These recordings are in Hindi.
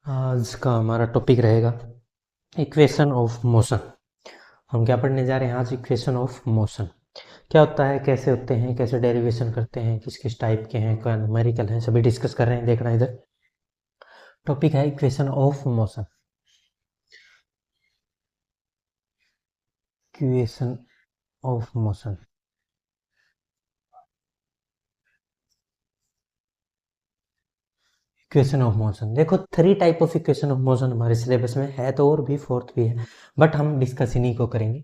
आज का हमारा टॉपिक रहेगा इक्वेशन ऑफ मोशन। हम क्या पढ़ने जा रहे हैं आज? इक्वेशन ऑफ मोशन क्या होता है, कैसे होते हैं, कैसे डेरिवेशन करते हैं, किस किस टाइप के हैं, क्या न्यूमेरिकल हैं, सभी डिस्कस कर रहे हैं। देखना इधर टॉपिक है equation of motion. Equation of motion equation of motion देखो, 3 type of equation of motion हमारे सिलेबस में है, तो और भी फोर्थ भी है, बट हम डिस्कस इन्हीं को करेंगे।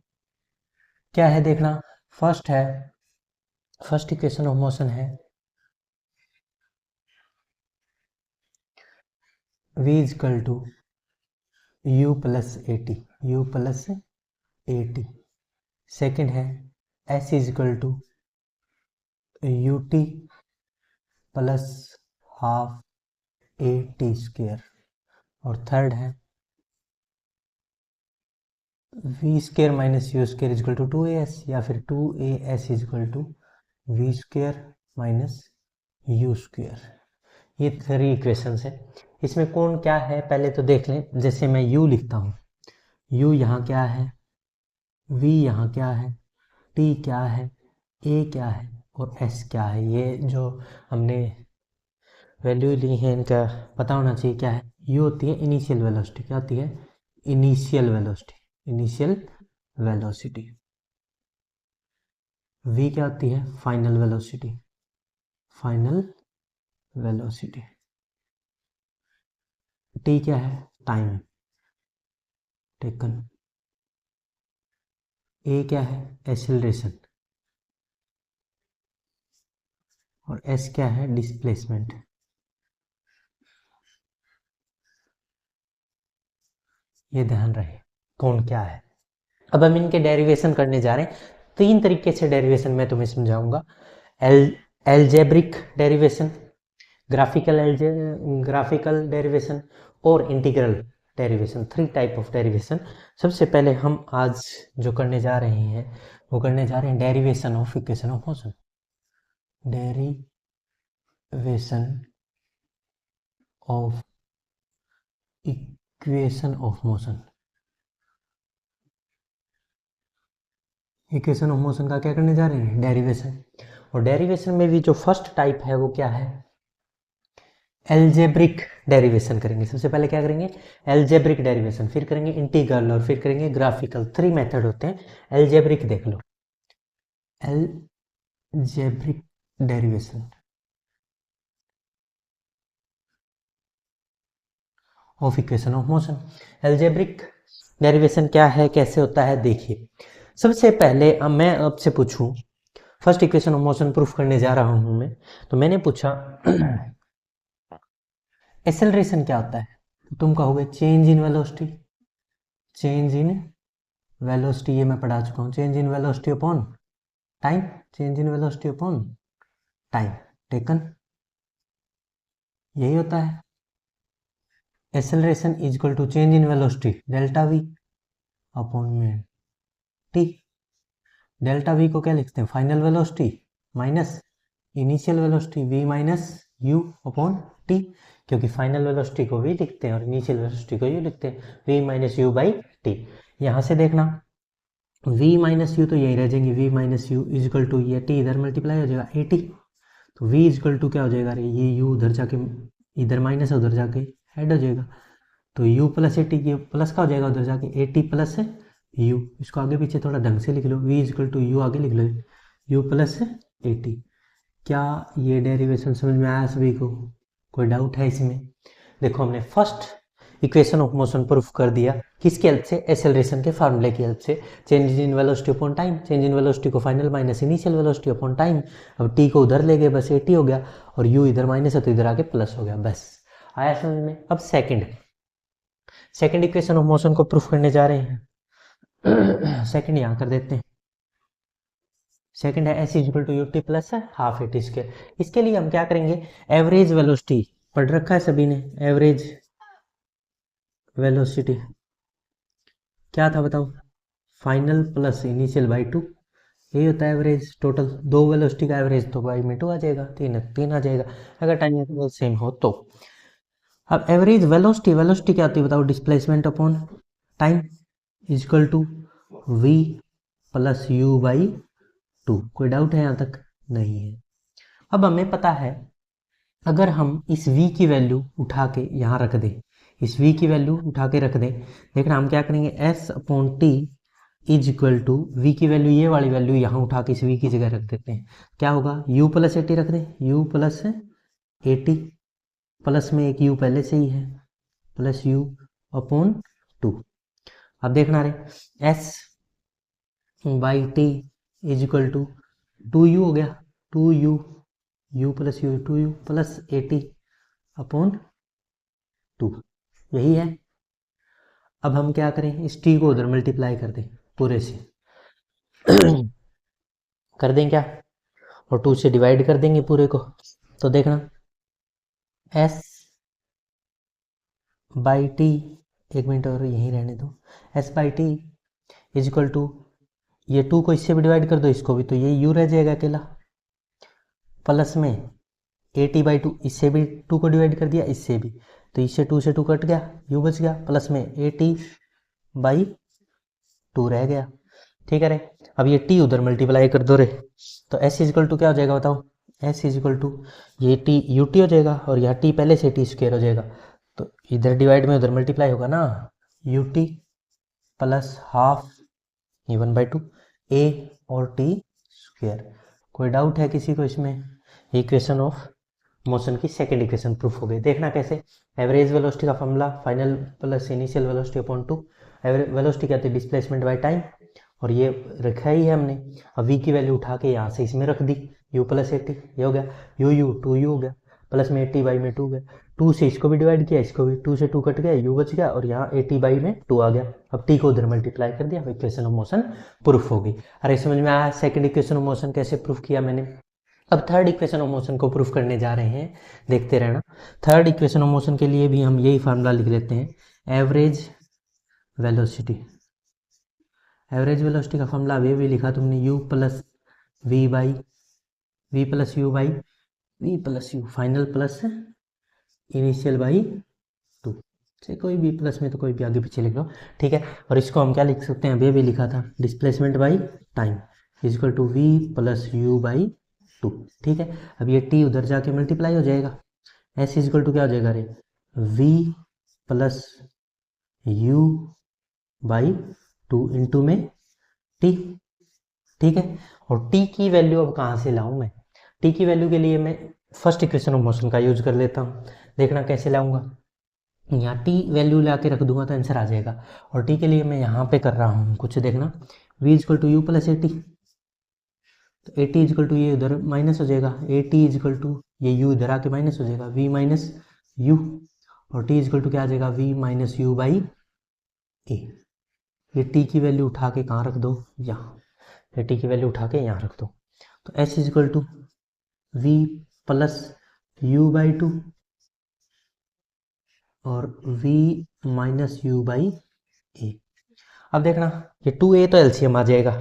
क्या है देखना, फर्स्ट इक्वेशन ऑफ मोशन है v is equal to u plus A t. Second है s is equal to U T plus half A T square. और थर्ड है v square minus u square is equal to 2as, या फिर 2as is equal to v square minus u square. ये 3 इक्वेशंस है। इसमें कौन क्या है पहले तो देख लें। जैसे मैं u लिखता हूँ, u यहाँ क्या है, v यहाँ क्या है, t क्या है, a क्या है और s क्या है। ये जो हमने वैल्यू ली है इनका पता होना चाहिए। क्या है, u होती है इनिशियल वेलोसिटी। क्या होती है? Initial velocity. v क्या होती है? Final velocity. t क्या है? Time taken. a क्या है? एक्सेलरेशन। और s क्या है? डिस्प्लेसमेंट। ये ध्यान रहे कौन क्या है। अब हम इनके डेरिवेशन करने जा रहे हैं। 3 तरीके से डेरिवेशन मैं तुम्हें समझाऊंगा। एल्जेब्रिक डेरिवेशन, ग्राफिकल डेरिवेशन और integral derivation. 3 type of derivation. सबसे पहले हम आज जो करने जा रहे हैं वो करने जा रहे हैं derivation of equation of motion. Derivation of equation of motion. Equation of motion का क्या करने जा रहे हैं? डेरिवेशन। और डेरिवेशन में भी जो फर्स्ट टाइप है वो क्या है? एल्जेब्रिक डेरिवेशन करेंगे। सबसे पहले क्या करेंगे? एल्जेब्रिक डेरिवेशन, फिर करेंगे इंटीग्रल और फिर करेंगे ग्राफिकल। 3 मेथड होते हैं। एल्जेब्रिक देख लो, algebraic derivation of equation of motion. Algebraic derivation क्या है, कैसे होता है, देखिए। सबसे पहले अब मैं आपसे पूछूं, first equation of motion proof करने जा रहा हूं मैं, तो मैंने पूछा एक्सेलरेशन क्या होता है, तो तुम कहोगे change in velocity. Change in velocity ये मैं पढ़ा चुका हूँ। Change in velocity upon time. Change in velocity upon time taken, यही होता है। Acceleration is equal to change in velocity delta v upon में टी। डेल्टा वी को क्या लिखते हैं? Final velocity minus initial velocity v minus u upon t, क्योंकि फाइनल वेलोसिटी को v लिखते हैं और इनिशियल वेलोसिटी को u लिखते हैं, v minus u by T. यहाँ से देखना v माइनस यू तो यही रह जाएंगे, v minus u is equal to ये t इधर मल्टीप्लाई हो जाएगा ए टी, तो v इजिकल टू क्या हो जाएगा? अरे ये u उधर जाके इधर माइनस है, उधर जाके ऐड हो जाएगा, तो u प्लस ए टी, ये प्लस का हो जाएगा उधर जाके ए टी प्लस u। इसको आगे पीछे थोड़ा ढंग से लिख लो, v इजिकल टू यू आगे लिख लो, u प्लस ए टी। क्या ये डेरिवेशन समझ में आया सभी को? कोई डाउट है इसमें? देखो हमने first equation of motion proof कर दिया किसकी हेल्प से? एक्सेलरेशन के फार्मूले की हेल्प से। Change in velocity upon time, change in velocity को final minus initial velocity upon time. अब टी को उधर ले गए, बस ए टी हो गया, और यू इधर माइनस है तो इधर आके प्लस हो गया, बस आया समझ में। अब सेकंड इक्वेशन ऑफ मोशन को प्रूफ करने जा रहे हैं। सेकंड यहाँ कर देते हैं। सेकंड है s equal to U T plus है हाफ ए टी स्क्वायर। इसके लिए हम क्या करेंगे? एवरेज वेलोसिटी पढ़ रखा है सभी ने, एवरेज वेलोसिटी क्या था बताओ? Final plus initial by two, यही होता है एवरेज टोटल। दो वेलोसिटी का एवरेज तो बाई में टू आ जाएगा, तीन आ जाएगा अगर टाइम इंटरवल सेम हो तो। अब एवरेज वेलोसिटी, वेलोसिटी क्या होती है बताओ, displacement upon time is equal to v plus u by two. कोई डाउट है यहाँ तक? नहीं है। अब हमें पता है अगर हम इस v की वैल्यू उठा के यहाँ रख दें, इस v की वैल्यू उठा के रख दें, देखना हम क्या करेंगे, s upon t is equal to v की वैल्यू, ये वाली वैल्यू यहाँ उठा के इस v की जगह रख देते हैं, क्या होगा, u प्लस ए टी रख दें, u plus A T, plus में एक u पहले से ही है, प्लस u अपॉन टू। अब देखना रहे s by t is equal to 2u हो गया, 2u, u plus u, 2u plus ए टी अपॉन 2, यही है। अब हम क्या करें, इस टी को उधर मल्टीप्लाई कर दें पूरे से कर दें क्या, और 2 से डिवाइड कर देंगे पूरे को। तो देखना s बाई टी, एक मिनट और यहीं रहने दो, s by t is equal to, ये 2 को इससे भी डिवाइड कर दो, इसको भी, तो ये u रह जाएगा अकेला, प्लस में ए टी बाई टू, इससे भी 2 को डिवाइड कर दिया, इससे भी, तो इससे 2 से 2 कट गया, u बच गया, प्लस में ए टी बाई 2 रह गया। ठीक है रे, अब ये t उधर मल्टीप्लाई कर दो रे, तो s इजिकल टू क्या हो जाएगा बताओ, s इजिकल टू ये t यू टी हो जाएगा, और यहाँ t पहले से टी स्क्वायर हो जाएगा, तो इधर डिवाइड में उधर मल्टीप्लाई होगा ना, यू टी प्लस हाफ ये 1/2 a और t स्क्वायर। कोई डाउट है किसी को इसमें? इक्वेशन ऑफ मोशन की सेकेंड इक्वेशन प्रूफ हो गई। देखना कैसे, एवरेज वेलोसिटी का formula final plus initial velocity upon 2, velocity क्या होती है, डिस्प्लेसमेंट बाय टाइम, और ये रखा ही है हमने। अब v की वैल्यू उठा के यहाँ से इसमें रख दी, u प्लस ए टी, ये हो गया, u 2u हो गया, प्लस में 80 बाई में 2 गया, 2 से इसको भी डिवाइड किया, इसको भी, 2 से 2 कट गया, u बच गया, और यहाँ 80 बाई में 2 आ गया। अब t को उधर मल्टीप्लाई कर दिया, इक्वेशन ऑफ मोशन प्रूफ हो गई। अरे समझ में आया सेकंड इक्वेशन ऑफ मोशन कैसे प्रूफ किया मैंने। अब थर्ड इक्वेशन ऑफ मोशन को प्रूफ करने जा रहे हैं, देखते रहना। थर्ड इक्वेशन ऑफ मोशन के लिए भी हम यही फार्मूला लिख लेते हैं, एवरेज वेलोसिटी। एवरेज वेलोसिटी का फॉर्मूला अभी भी लिखा तुमने, u plus v by v plus u by v plus u final plus initial by 2, से कोई भी प्लस में तो कोई भी आगे पीछे लिख लो, ठीक है। और इसको हम क्या लिख सकते हैं, अभी भी लिखा था, displacement by time is equal to v plus u by 2, ठीक है। अब ये t उधर जाके मल्टीप्लाई हो जाएगा, s इज इक्वल टू क्या हो जाएगा रे, v plus u by 2 into में t, ठीक है। और t की वैल्यू अब कहाँ से लाऊं मैं, t की वैल्यू के लिए मैं फर्स्ट इक्वेशन ऑफ मोशन का यूज कर लेता हूँ। देखना कैसे लाऊंगा, यहाँ t वैल्यू ला के रख दूंगा तो आंसर आ जाएगा, और t के लिए मैं यहाँ पे कर रहा हूँ कुछ, देखना v is equal to you plus A T, तो ए टी इजकल टू ये उधर माइनस हो जाएगा, ए टी इजकल टू ये u इधर आके माइनस हो जाएगा, v माइनस यू, और t इजकल टू क्या आ जाएगा, v माइनस यू बाई ए। ये t की वैल्यू उठा के कहाँ रख दो, यहाँ, ये t की वैल्यू उठा के यहाँ रख दो, तो s is equal to v plus u by 2 और v minus u by a. अब देखना ये 2a तो एलसीएम आ जाएगा,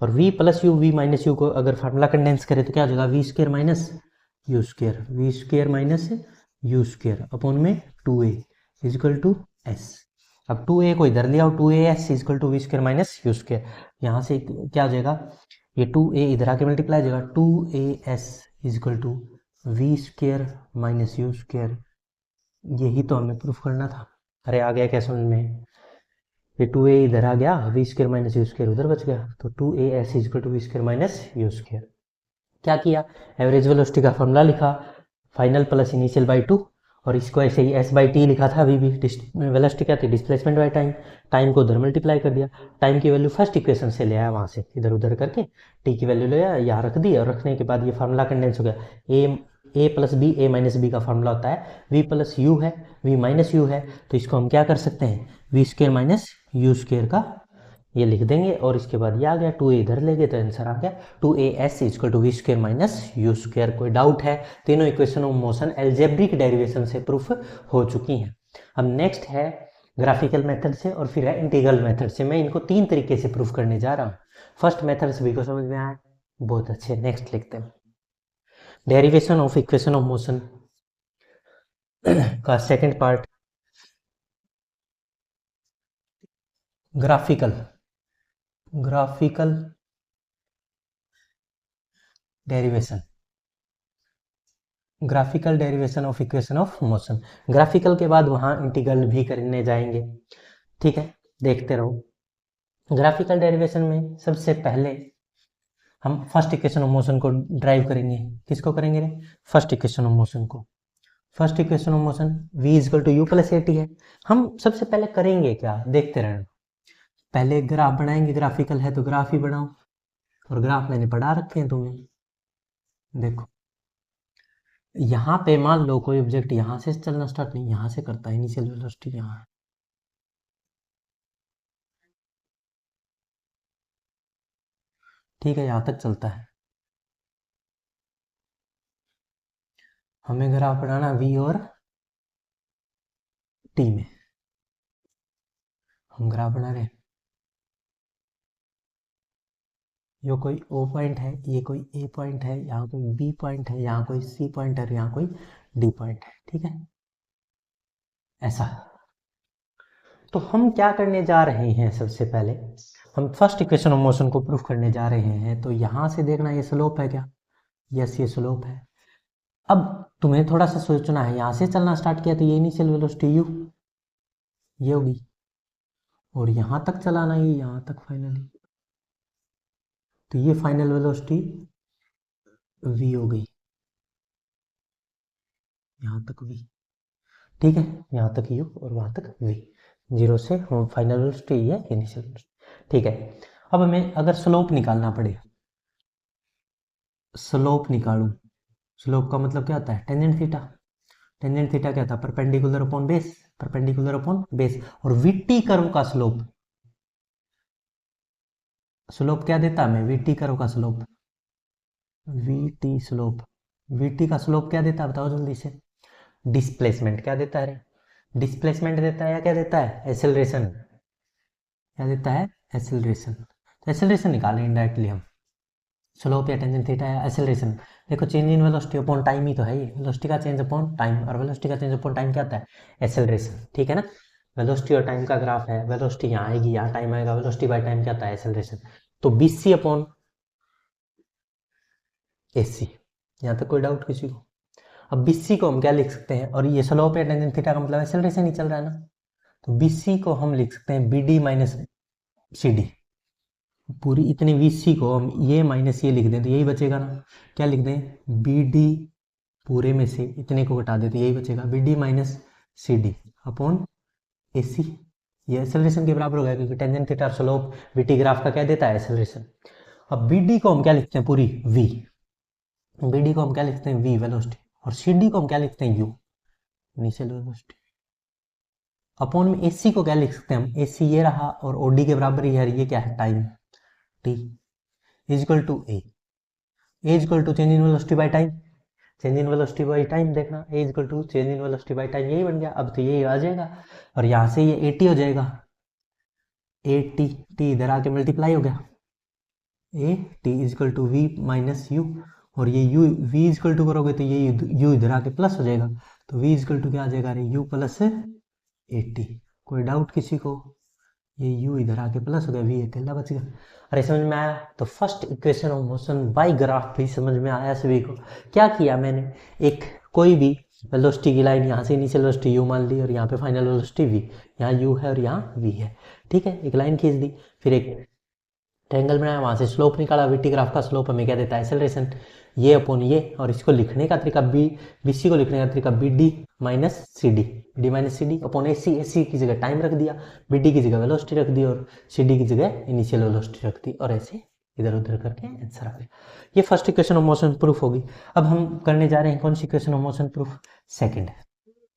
और v plus u, v minus u को अगर फार्मूला कंडेंस करें तो क्या हो जाएगा, v square minus you square, v square minus you square upon में 2a इजकल टू s। अब 2a को इधर ले आओ, 2as is equal to we square minus you square, यहाँ से क्या हो जाएगा, ये 2a इधर आके मल्टीप्लाई हो जाएगा, 2as is equal to we square minus you square. यही तो हमें प्रूफ करना था। अरे आ गया क्या समझ में, ये 2a इधर आ गया, v square minus you square उधर बच गया, तो 2as is equal to we square minus you square. क्या किया, एवरेज वेलोसिटी का फॉर्मूला लिखा, फाइनल प्लस इनिशियल बाई 2, और इसको ऐसे ही s बाई टी लिखा था, अभी भी वेलोसिटी क्या थी, डिस्प्लेसमेंट बाई टाइम, टाइम को उधर मल्टीप्लाई कर दिया, टाइम की वैल्यू फर्स्ट इक्वेशन से ले आया, वहाँ से इधर उधर करके t की वैल्यू ले आया, यहाँ रख दी, और रखने के बाद ये फार्मूला कंडेंस हो गया, a plus b, a minus b का फार्मूला होता है, v प्लस यू है, v माइनस यू है, तो इसको हम क्या कर सकते हैं, we square minus you square का ये लिख देंगे, और इसके बाद ये आ गया, 2a इधर ले गए तो आंसर आ गया 2as equal to we square minus you square. कोई डाउट है, तीनों equation of motion algebraic derivation से प्रूफ हो चुकी हैं। अब नेक्स्ट है ग्राफिकल मेथड से, और फिर है इंटीग्रल मेथड से। मैं इनको 3 तरीके से प्रूफ करने जा रहा हूँ। फर्स्ट मेथड सभी को समझ में आया, बहुत अच्छे। नेक्स्ट लिखते हैं, derivation of equation of motion का second part, graphical graphical derivation, graphical derivation of equation of motion. Graphical के बाद वहां इंटीग्रल भी करने जाएंगे, ठीक है, देखते रहो। ग्राफिकल डेरिवेशन में सबसे पहले हम फर्स्ट इक्वेशन ऑफ मोशन को ड्राइव करेंगे। किसको करेंगे रे? फर्स्ट इक्वेशन ऑफ मोशन को। First equation of motion v is equal to you plus A t है। हम सबसे पहले करेंगे क्या, देखते रहना। पहले ग्राफ बनाएंगे, ग्राफिकल है तो ग्राफ ही बनाओ, और ग्राफ मैंने पढ़ा रखे हैं तुम्हें। देखो यहाँ पे मान लो कोई ऑब्जेक्ट यहाँ से चलना स्टार्ट नहीं, यहाँ से करता है, इनिशियल वेलोसिटी यहाँ है, ठीक है, यहाँ तक चलता है। हमें ग्राफ बनाना v और t में, हम ग्राफ बना रहे हैं। ये कोई O पॉइंट है, ये कोई A पॉइंट है, यहाँ कोई B पॉइंट है, यहाँ कोई C पॉइंट है, यहाँ कोई D पॉइंट है, ठीक है, ऐसा। तो हम क्या करने जा रहे हैं, सबसे पहले हम फर्स्ट इक्वेशन ऑफ मोशन को प्रूफ करने जा रहे हैं। तो यहाँ से देखना ये स्लोप है क्या, यस ये स्लोप है। अब तुम्हें थोड़ा सा सोचना है, यहाँ से चलना स्टार्ट किया तो ये इनिशियल वेलोसिटी u ये होगी, और यहाँ तक चलाना ये यहाँ तक फाइनली, तो ये फाइनल वेलोसिटी v हो गई, यहाँ तक v, ठीक है, यहाँ तक u और वहाँ तक v, जीरो से फाइनल वेलोसिटी है इनिशियल वेलोसिटी, ठीक है। अब हमें अगर स्लोप निकालना पड़े, स्लोप निकालूं, स्लोप का मतलब क्या होता है, टेंजेंट थीटा। टेंजेंट थीटा क्या था, perpendicular upon base, perpendicular upon base. और वीटी कर्व का स्लोप, स्लोप क्या देता है हमें, वीटी कर्व का स्लोप, वीटी स्लोप, वीटी का स्लोप क्या देता है बताओ जल्दी से। डिस्प्लेसमेंट क्या देता है रे, डिस्प्लेसमेंट देता है या क्या देता है, एक्सेलरेशन, क्या देता है, एक्सेलरेशन। तो एक्सेलरेशन निकालें इनडायरेक्टली हम, स्लोप या टेंजेंट थीटा या एक्सेलरेशन। देखो change in velocity upon time ही तो है ये, वेलोसिटी का चेंज अपॉन टाइम, और वेलोसिटी का चेंज अपॉन टाइम क्या होता है, एक्सेलरेशन, ठीक है ना। वेलोसिटी और टाइम का ग्राफ है, वेलोसिटी यहाँ आएगी, यहाँ टाइम आएगा, वेलोसिटी बाय टाइम क्या होता है, एक्सेलरेशन। तो बीसी अपॉन एसी, यहाँ तक कोई डाउट किसी को। अब बीसी को हम क्या लिख सकते हैं, और ये स्लोप या टेंजेंट थीटा का मतलब एक्सेलरेशन ही चल रहा है ना, तो बीसी को हम लिख सकते हैं बीडी माइनस सी डी। पूरी इतनी वीसी को हम ये माइनस ये लिख दें तो यही बचेगा ना, क्या लिख दें, बी डी पूरे में से इतने को घटा दें तो यही बचेगा, B D minus C D upon A C. ये एक्सेलरेशन के बराबर हो गया, क्योंकि टेंजेंट थीटा और स्लोप वीटी ग्राफ का क्या देता है, एक्सेलरेशन। अब बी डी को हम क्या लिखते हैं, पूरी वी, बी डी को हम क्या लिखते हैं, वी वेलोसिटी, और सी डी को हम क्या लिखते हैं, यू इनिशियल वेलोसिटी, अपॉन में ए सी को क्या लिख सकते हैं हम, ए सी ये रहा, और ओ डी के बराबर ही है, ये क्या है, time, T is equal to A equal to change in velocity by time, change in velocity by time देखना, A equal to change in velocity by time, यही बन गया। अब तो यही आ जाएगा, और यहाँ से ये ए टी हो जाएगा, ए टी, टी इधर आके मल्टीप्लाई हो गया, a t is equal to v minus u, और ये यू वी इजिकल टू करोगे तो ये यू इधर आके प्लस हो जाएगा, तो वी इजिकल टू क्या आ जाएगा, अरे यू प्लस ए टी। कोई डाउट किसी को, ये u इधर आके प्लस हो गया, v अकेला बच गया। अरे समझ में आया, तो first equation of motion by graph भी समझ में आया सभी को। क्या किया मैंने, एक कोई भी वेलोसिटी की लाइन यहाँ से इनिशियल वेलोसिटी u मान ली, और यहाँ पे फाइनल वेलोसिटी v, यहाँ u है और यहाँ v है, ठीक है, एक लाइन खींच दी, फिर एक ट्रायंगल बनाया, वहाँ से स्लोप निकाला, वीटी ग्राफ का स्लोप हमें क्या देता है, एक्सेलरेशन, ये अपॉन ये, और इसको लिखने का तरीका बी, बीसी को लिखने का तरीका B D minus C D, D minus C D upon A C, A C की जगह टाइम रख दिया, बी डी की जगह वेलोसिटी रख दी, और सी डी की जगह इनिशियल वेलोसिटी रख दी, और ऐसे इधर उधर करके आंसर आ गया। ये first equation of motion proof होगी। अब हम करने जा रहे हैं कौन सी equation of motion proof, second.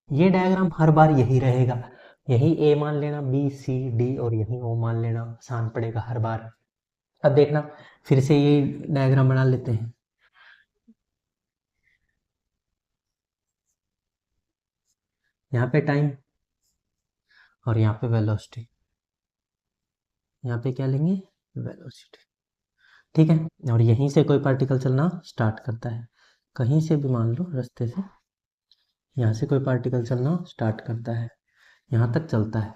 ये डायग्राम हर बार यही रहेगा, यही ए मान लेना, बी सी डी, और यही ओ मान लेना, आसान पड़ेगा हर बार। अब देखना फिर से ये डायग्राम बना लेते हैं। यहाँ पे टाइम और यहाँ पे वेलोसिटी, यहाँ पे क्या लेंगे, वेलोसिटी, ठीक है। और यहीं से कोई पार्टिकल चलना स्टार्ट करता है, कहीं से भी मान लो रास्ते से, यहाँ से कोई पार्टिकल चलना स्टार्ट करता है, यहाँ तक चलता है,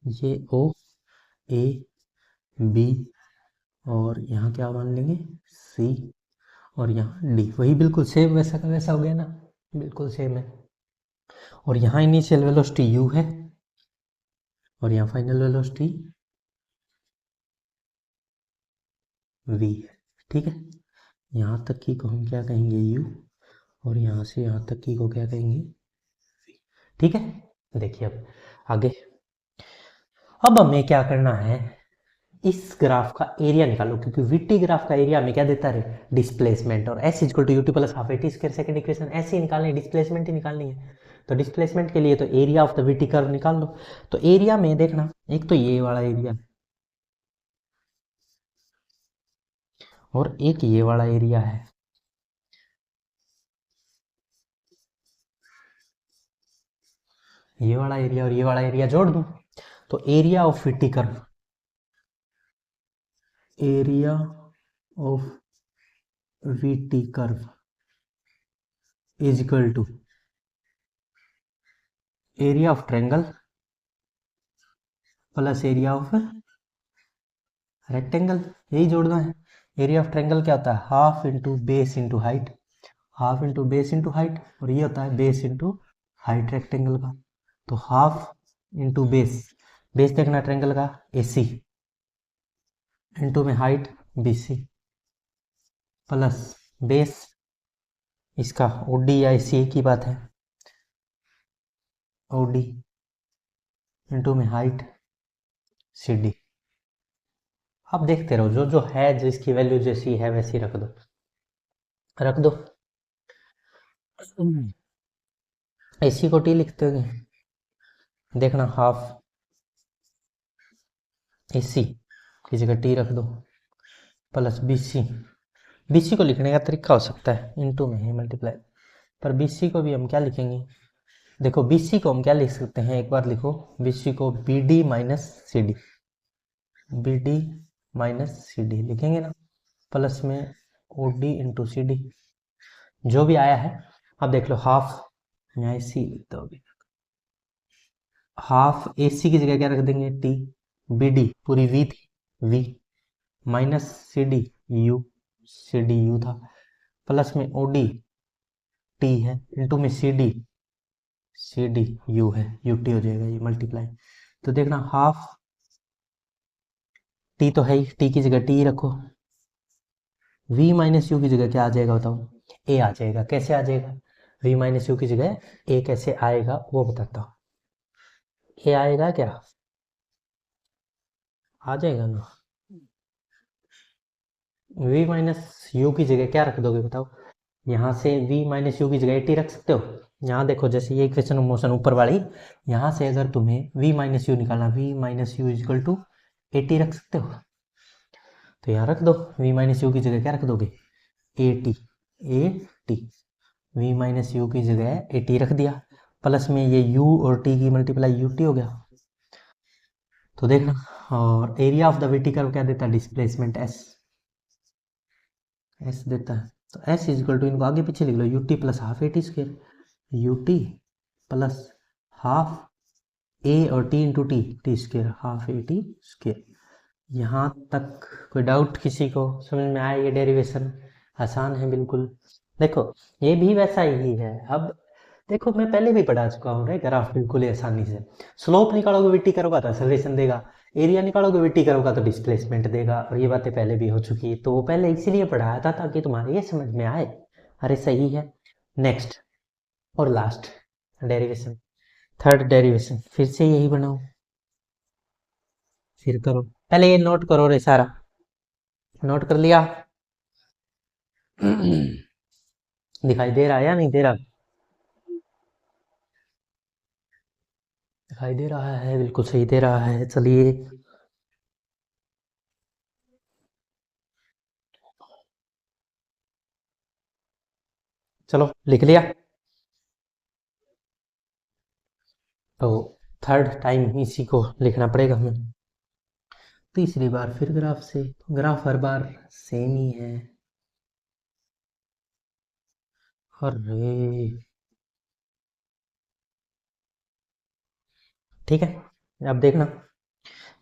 ये ओ, ए, बी, और यहाँ क्या मान लेंगे, सी, और यहाँ डी। वही बिल्कुल सेम वैसा का वैसा हो गया ना, बिल्कुल सेम है। और यहाँ इनिशियल वेलोसिटी u है, और यहाँ फाइनल वेलोसिटी v है। ठीक है, यहाँ तक की को हम क्या कहेंगे u, और यहाँ से यहाँ तक की को क्या कहेंगे v। ठीक है, देखिए अब आगे, अब हमें क्या करना है, इस ग्राफ का एरिया निकालो, क्योंकि वीटी ग्राफ का एरिया हमें क्या देता है, डिस्प्लेसमेंट, और s equal to UT plus half A T square second equation ऐसे ही निकालनी है, डिस्प्लेसमेंट ही निकालनी है। तो डिस्प्लेसमेंट के लिए तो area of the VT curve निकाल लो। तो एरिया में देखना, एक तो ये वाला एरिया और एक ये वाला एरिया है, ये वाला एरिया और ये वाला एरिया जोड़ दूं तो area of v t curve, area of v t curve is equal to area of triangle plus area of rectangle, यही जोड़ना है। एरिया ऑफ ट्रायंगल क्या होता है, half into base into height, half into base into height, और ये होता है बेस इंटू हाइट रेक्टेंगल का। तो हाफ इंटू बेस, बेस देखना ट्रायंगल का AC, इंटू में हाइट BC, प्लस बेस इसका OD या AC की बात है, OD इंटू में हाइट CD। आप देखते रहो, जो जो है जिसकी वैल्यू जैसी है वैसी रख दो, रख दो। AC को T लिखते हो, देखना हाफ AC की जगह T रख दो, प्लस BC को लिखने का तरीका हो सकता है इंटू में है मल्टीप्लाई, पर BC को भी हम क्या लिखेंगे, देखो BC को हम क्या लिख सकते हैं, एक बार लिखो, BC को BD minus CD, BD minus CD लिखेंगे ना, प्लस में OD इंटू CD, जो भी आया है। अब देख लो हाफ, यहाँ AC लिखते हो, हाफ AC की जगह क्या रख देंगे T, BD पूरी V थी, V minus CD U, CD U था, प्लस में OD T है, इंटू में CD U है, UT हो जाएगा ये मल्टीप्लाई। तो देखना हाफ T तो है ही, T की जगह T रखो, V माइनस U की जगह क्या आ जाएगा बताओ, A आ जाएगा। कैसे आ जाएगा, V माइनस U की जगह A कैसे आएगा वो बताता हूँ। A आएगा क्या, आ जाएगा ना, V माइनस U की जगह क्या रख दोगे बताओ, यहाँ से V माइनस यू की जगह टी रख सकते हो। यहाँ देखो जैसे ये इक्वेशन ऑफ मोशन ऊपर वाली, यहाँ से अगर तुम्हें V माइनस यू निकालना, V minus u is equal to AT रख सकते हो, तो यहाँ रख दो, V माइनस यू की जगह क्या रख दोगे, AT V माइनस यू की जगह AT रख दिया, प्लस में ये U और T की मल्टीप्लाई UT हो गया। तो देखना, और area of the VT curve क्या देता है, डिस्प्लेसमेंट S देता है। तो S इजकल टू, इनको आगे पीछे लिख लो, UT plus half AT square, UT plus half A और T into T square, half AT square. यहाँ तक कोई डाउट किसी को, समझ में आया ये डेरिवेशन, आसान है बिल्कुल। देखो ये भी वैसा ही है। अब देखो मैं पहले भी पढ़ा चुका हूँ ग्राफ, बिल्कुल ही आसानी से। स्लोप निकालोगे वीटी करोगा तो एक्सेलरेशन देगा, एरिया निकालोगे वीटी करोगा तो डिस्प्लेसमेंट देगा, और ये बातें पहले भी हो चुकी है, तो वो पहले इसीलिए पढ़ाया था ताकि तुम्हारे ये समझ में आए। अरे सही है। नेक्स्ट और लास्ट डेरिवेशन, थर्ड डेरिवेशन, फिर से यही बनाओ, फिर करो, पहले ये नोट करो रे सारा, नोट कर लिया। दिखाई दे रहा है या नहीं दे रहा, दिखाई दे रहा है, बिल्कुल सही दे रहा है। चलिए चलो लिख लिया, तो थर्ड टाइम इसी को लिखना पड़ेगा हमें, तीसरी बार फिर ग्राफ से। ग्राफ हर बार सेम ही है, अरे ठीक है, अब देखना,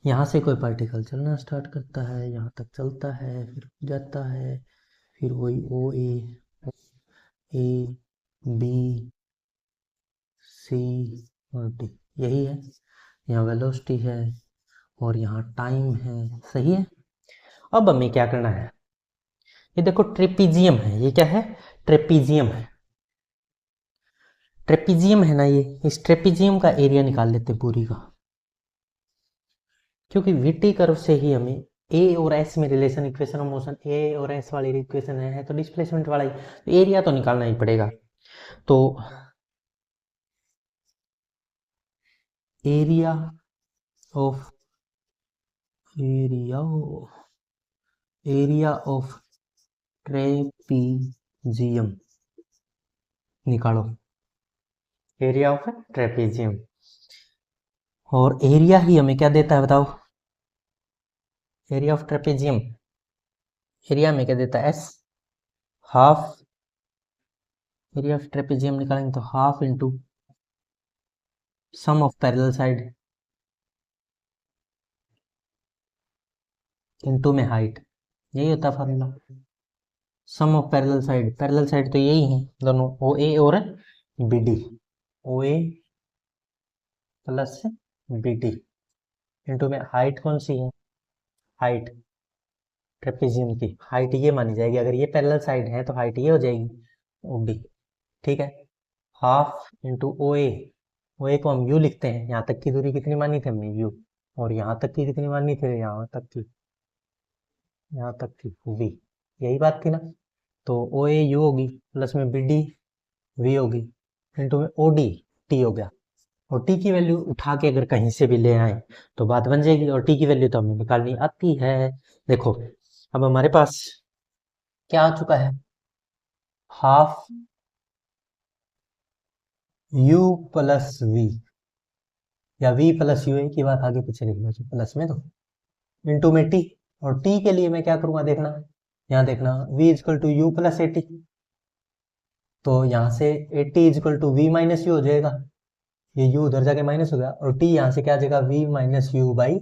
यहाँ से कोई पार्टिकल चलना स्टार्ट करता है, यहाँ तक चलता है, फिर जाता है, फिर वही ओ ए बी सी और डी, यही है। यहाँ वेलोसिटी है और यहाँ टाइम है, सही है। अब हमें क्या करना है, ये देखो ट्रेपीजियम है, ये क्या है, ट्रेपीजियम है। ट्रेपीजियम है ना ये, इस ट्रेपीजियम का एरिया निकाल लेते पूरी का, क्योंकि वीटी कर्व से ही हमें ए और एस में रिलेशन, इक्वेशन ऑफ मोशन ए और एस वाली इक्वेशन है तो डिस्प्लेसमेंट वाला ही, तो एरिया तो निकालना ही पड़ेगा। तो area of area of trapezium निकालो, एरिया ऑफ ट्रेपीजियम। और एरिया ही हमें क्या देता है बताओ, एरिया ऑफ ट्रेपीजियम, एरिया में क्या देता है, s, half, area of trapezium निकालेंगे तो half into sum of parallel side into में हाइट, यही होता है formula. Sum of parallel side, parallel side तो यही है दोनों, ओ ए और b d, o a plus b d into में हाइट कौन सी है, हाइट ट्रेपीजियम की हाइट ये मानी जाएगी, अगर ये पैरेलल साइड है तो हाइट ये हो जाएगी ओ डी, ठीक है। हाफ इंटू ओ ए को हम यू लिखते हैं, यहाँ तक की दूरी कितनी मानी थी हमने, यू, और यहाँ तक की कितनी मानी थी, यहाँ तक की वी, यही बात थी ना। तो ओ ए यू होगी, प्लस में बी डी वी होगी, इंटू में ओ डी टी हो गया। और टी की वैल्यू उठा के अगर कहीं से भी ले आए तो बात बन जाएगी, और टी की वैल्यू तो हमें निकालनी आती है। देखो अब हमारे पास क्या आ चुका है, हाफ यू प्लस वी, या वी प्लस यू, की बात आगे पीछे लिख लो प्लस में, तो इंटू में टी, और टी के लिए मैं क्या करूंगा देखना, यहाँ देखना v is equal to you plus A T, तो यहाँ से a t is equal to v minus u हो जाएगा, ये u उधर जाके माइनस हो गया, और t यहाँ से क्या आ जाएगा, v minus u by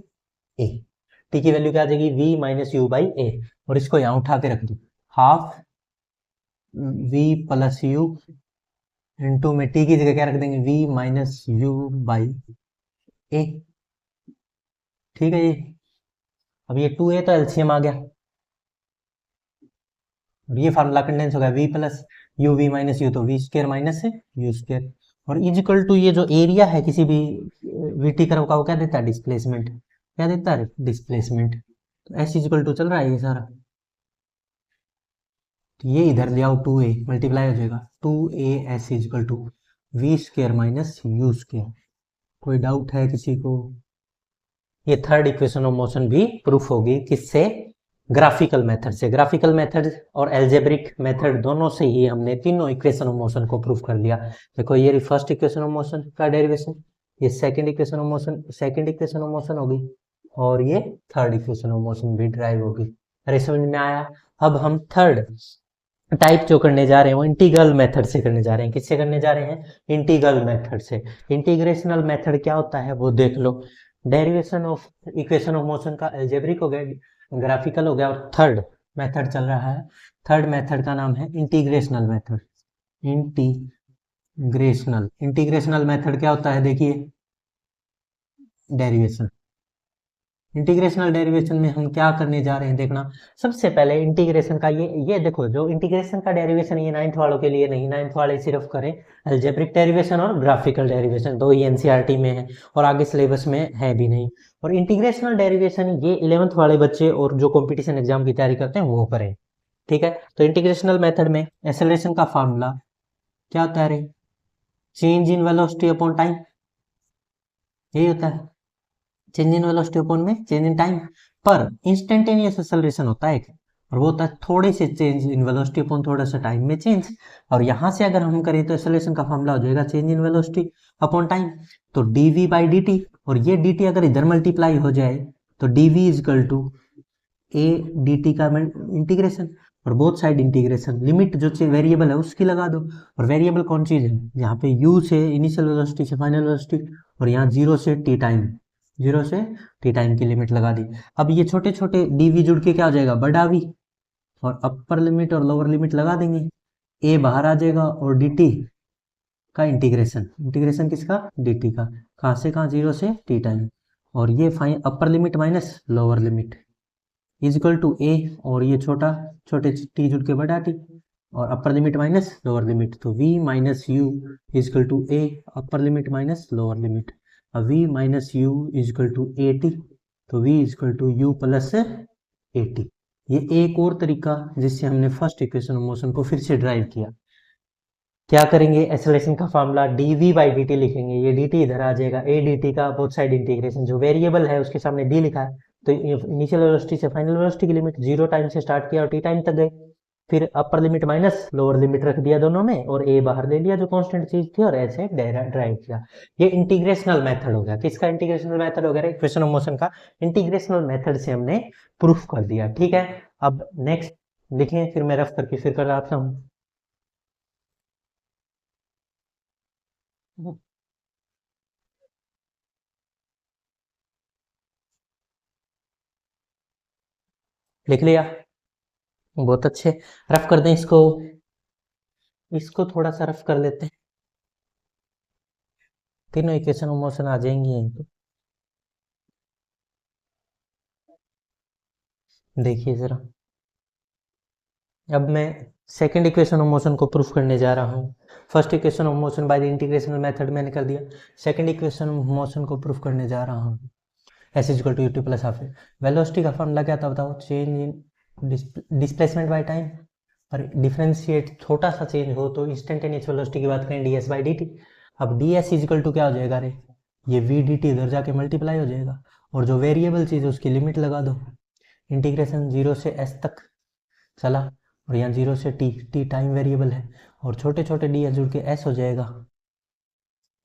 A, T की वैल्यू क्या आ जाएगी, v माइनस यू बाई ए, और इसको यहाँ उठा के रख दो, half v plus you into में टी की जगह क्या रख देंगे, v माइनस यू बाई ए, ठीक है। ये अब ये 2a तो एलसीएम आ गया, और ये फार्मूला कंडेंस हो गया, v plus u v minus u, तो वी स्क्र माइनस है यू स्क्र, और इजिकल टू ये जो एरिया है किसी भी वीटी कर्व का, वो क्या देता है, डिस्प्लेसमेंट, क्या देता है, डिस्प्लेसमेंट। तो एस इजिकल टू चल रहा है ये सारा, तो ये इधर ले आओ, 2a मल्टीप्लाई हो जाएगा, 2a s is equal to we square minus you square. कोई डाउट है किसी को? ये थर्ड इक्वेशन ऑफ मोशन भी प्रूफ होगी किससे, ग्राफिकल मेथड से। ग्राफिकल मेथड और एल्जेब्रिक मेथड दोनों से ही हमने तीनों इक्वेशन ऑफ मोशन को प्रूफ कर दिया। देखो ये फर्स्ट इक्वेशन ऑफ मोशन का डेरिवेशन, ये सेकंड इक्वेशन ऑफ मोशन होगी, और ये थर्ड इक्वेशन ऑफ मोशन भी ड्राइव होगी। अरे समझ में आया? अब हम थर्ड टाइप जो करने जा रहे हैं वो इंटीग्रल मेथड से करने जा रहे हैं। किससे करने जा रहे हैं? इंटीग्रल मेथड से। इंटीग्रेशनल मेथड क्या होता है वो देख लो। Derivation of equation of motion का एल्जेब्रिक हो गया, ग्राफिकल हो गया, और थर्ड मेथड चल रहा है। थर्ड मेथड का नाम है इंटीग्रेशनल मेथड। इंटीग्रेशनल मेथड क्या होता है देखिए, डेरिवेशन। इंटीग्रेशनल डेरिवेशन में हम क्या करने जा रहे हैं देखना। सबसे पहले इंटीग्रेशन का ये देखो, जो इंटीग्रेशन का डेरिवेशन ये 9th वालों के लिए नहीं, 9th वाले सिर्फ करें अल्जेब्रिक डेरिवेशन और ग्राफिकल डेरिवेशन, दो ही एनसीईआरटी में है और आगे सिलेबस में है भी नहीं। और इंटीग्रेशनल डेरिवेशन ये 11th वाले बच्चे और जो कॉम्पिटिशन एग्जाम की तैयारी करते हैं वो करें, ठीक है। तो इंटीग्रेशनल मेथड में एक्सेलरेशन का फॉर्मूला क्या होता है, change in velocity upon time, यही होता है। चेंज इन वेलोसिटी अपॉन में चेंज इन टाइम, पर इंस्टेंटेनियस एक्सेलरेशन होता है, और वो होता है थोड़े से चेंज इन वेलोसिटी अपॉन थोड़ा सा टाइम में चेंज। और यहाँ से अगर हम करें तो एक्सेलरेशन का फॉर्मूला हो जाएगा change in velocity upon time, तो dv बाई dt, और ये dt अगर इधर मल्टीप्लाई हो जाए तो dv is equal to a dt का इंटीग्रेशन, और बोथ साइड इंटीग्रेशन, लिमिट जो वेरिएबल है उसकी लगा दो, और वेरिएबल कौन चीज़ है, यहाँ पे u से इनिशियल वेलोसिटी से फाइनल वेलोसिटी, और यहाँ 0 से t टाइम, 0 से t टाइम की लिमिट लगा दी। अब ये छोटे छोटे dv जुड़ के क्या हो जाएगा, बड़ा v, और अपर लिमिट और लोअर लिमिट लगा देंगे, a बाहर आ जाएगा, और dt का इंटीग्रेशन, इंटीग्रेशन किसका, dt का, कहाँ से कहाँ, 0 से t टाइम, और ये fine upper limit minus lower limit is equal to A, और ये छोटा छोटे टी जुड़ के बड़ा टी, और upper limit minus lower limit, तो v minus u is equal to a upper limit minus lower limit, अब v minus u is equal to a T, तो v is equal to you plus A t. ये एक और तरीका जिससे हमने फर्स्ट इक्वेशन ऑफ मोशन को फिर से ड्राइव किया। क्या करेंगे, एक्सेलरेशन का फॉर्मूला dv बाई dt लिखेंगे, ये dt इधर आ जाएगा, a dt का बोथ साइड इंटीग्रेशन, जो वेरिएबल है उसके सामने d लिखा है, तो इनिशियल वेलोसिटी से फाइनल वेलोसिटी की लिमिट 0 टाइम से स्टार्ट किया और t टाइम तक गए, फिर अपर लिमिट माइनस लोअर लिमिट रख दिया दोनों में, और a बाहर ले लिया जो कांस्टेंट चीज थी, और ऐसे ड्राइव किया। ये इंटीग्रेशनल मेथड हो गया। किसका इंटीग्रेशनल मेथड हो गया, इक्वेशन ऑफ मोशन का इंटीग्रेशनल मेथड से हमने प्रूफ कर दिया। ठीक है, अब नेक्स्ट लिखें, फिर मैं रफ करके फिर कर आता हूँ। लिख लिया, बहुत अच्छे, रफ कर दें इसको, इसको थोड़ा सा रफ कर लेते हैं, तीनों इक्वेशन ऑफ मोशन आ जाएंगी यहीं पे। देखिए जरा, अब मैं सेकंड इक्वेशन ऑफ मोशन को प्रूफ करने जा रहा हूँ। First equation of motion by the integrational method मैंने कर दिया, सेकंड इक्वेशन ऑफ मोशन को प्रूफ करने जा रहा हूँ। S is equal to UT plus half, velocity का फॉर्मूला क्या था बताओ, change in displacement by time, और डिफरेंशिएट छोटा सा चेंज हो तो इंस्टेंटेनियस वेलोसिटी की बात करें ds बाई डी टी। अब ds इज इक्वल टू क्या हो जाएगा रे, ये वी डी टी इधर जाके मल्टीप्लाई हो जाएगा, और जो वेरिएबल चीज़ है उसकी लिमिट लगा दो, इंटीग्रेशन 0 से s तक चला, और यहाँ 0 से t टाइम वेरिएबल है, और छोटे छोटे ds जुड़ के s हो जाएगा,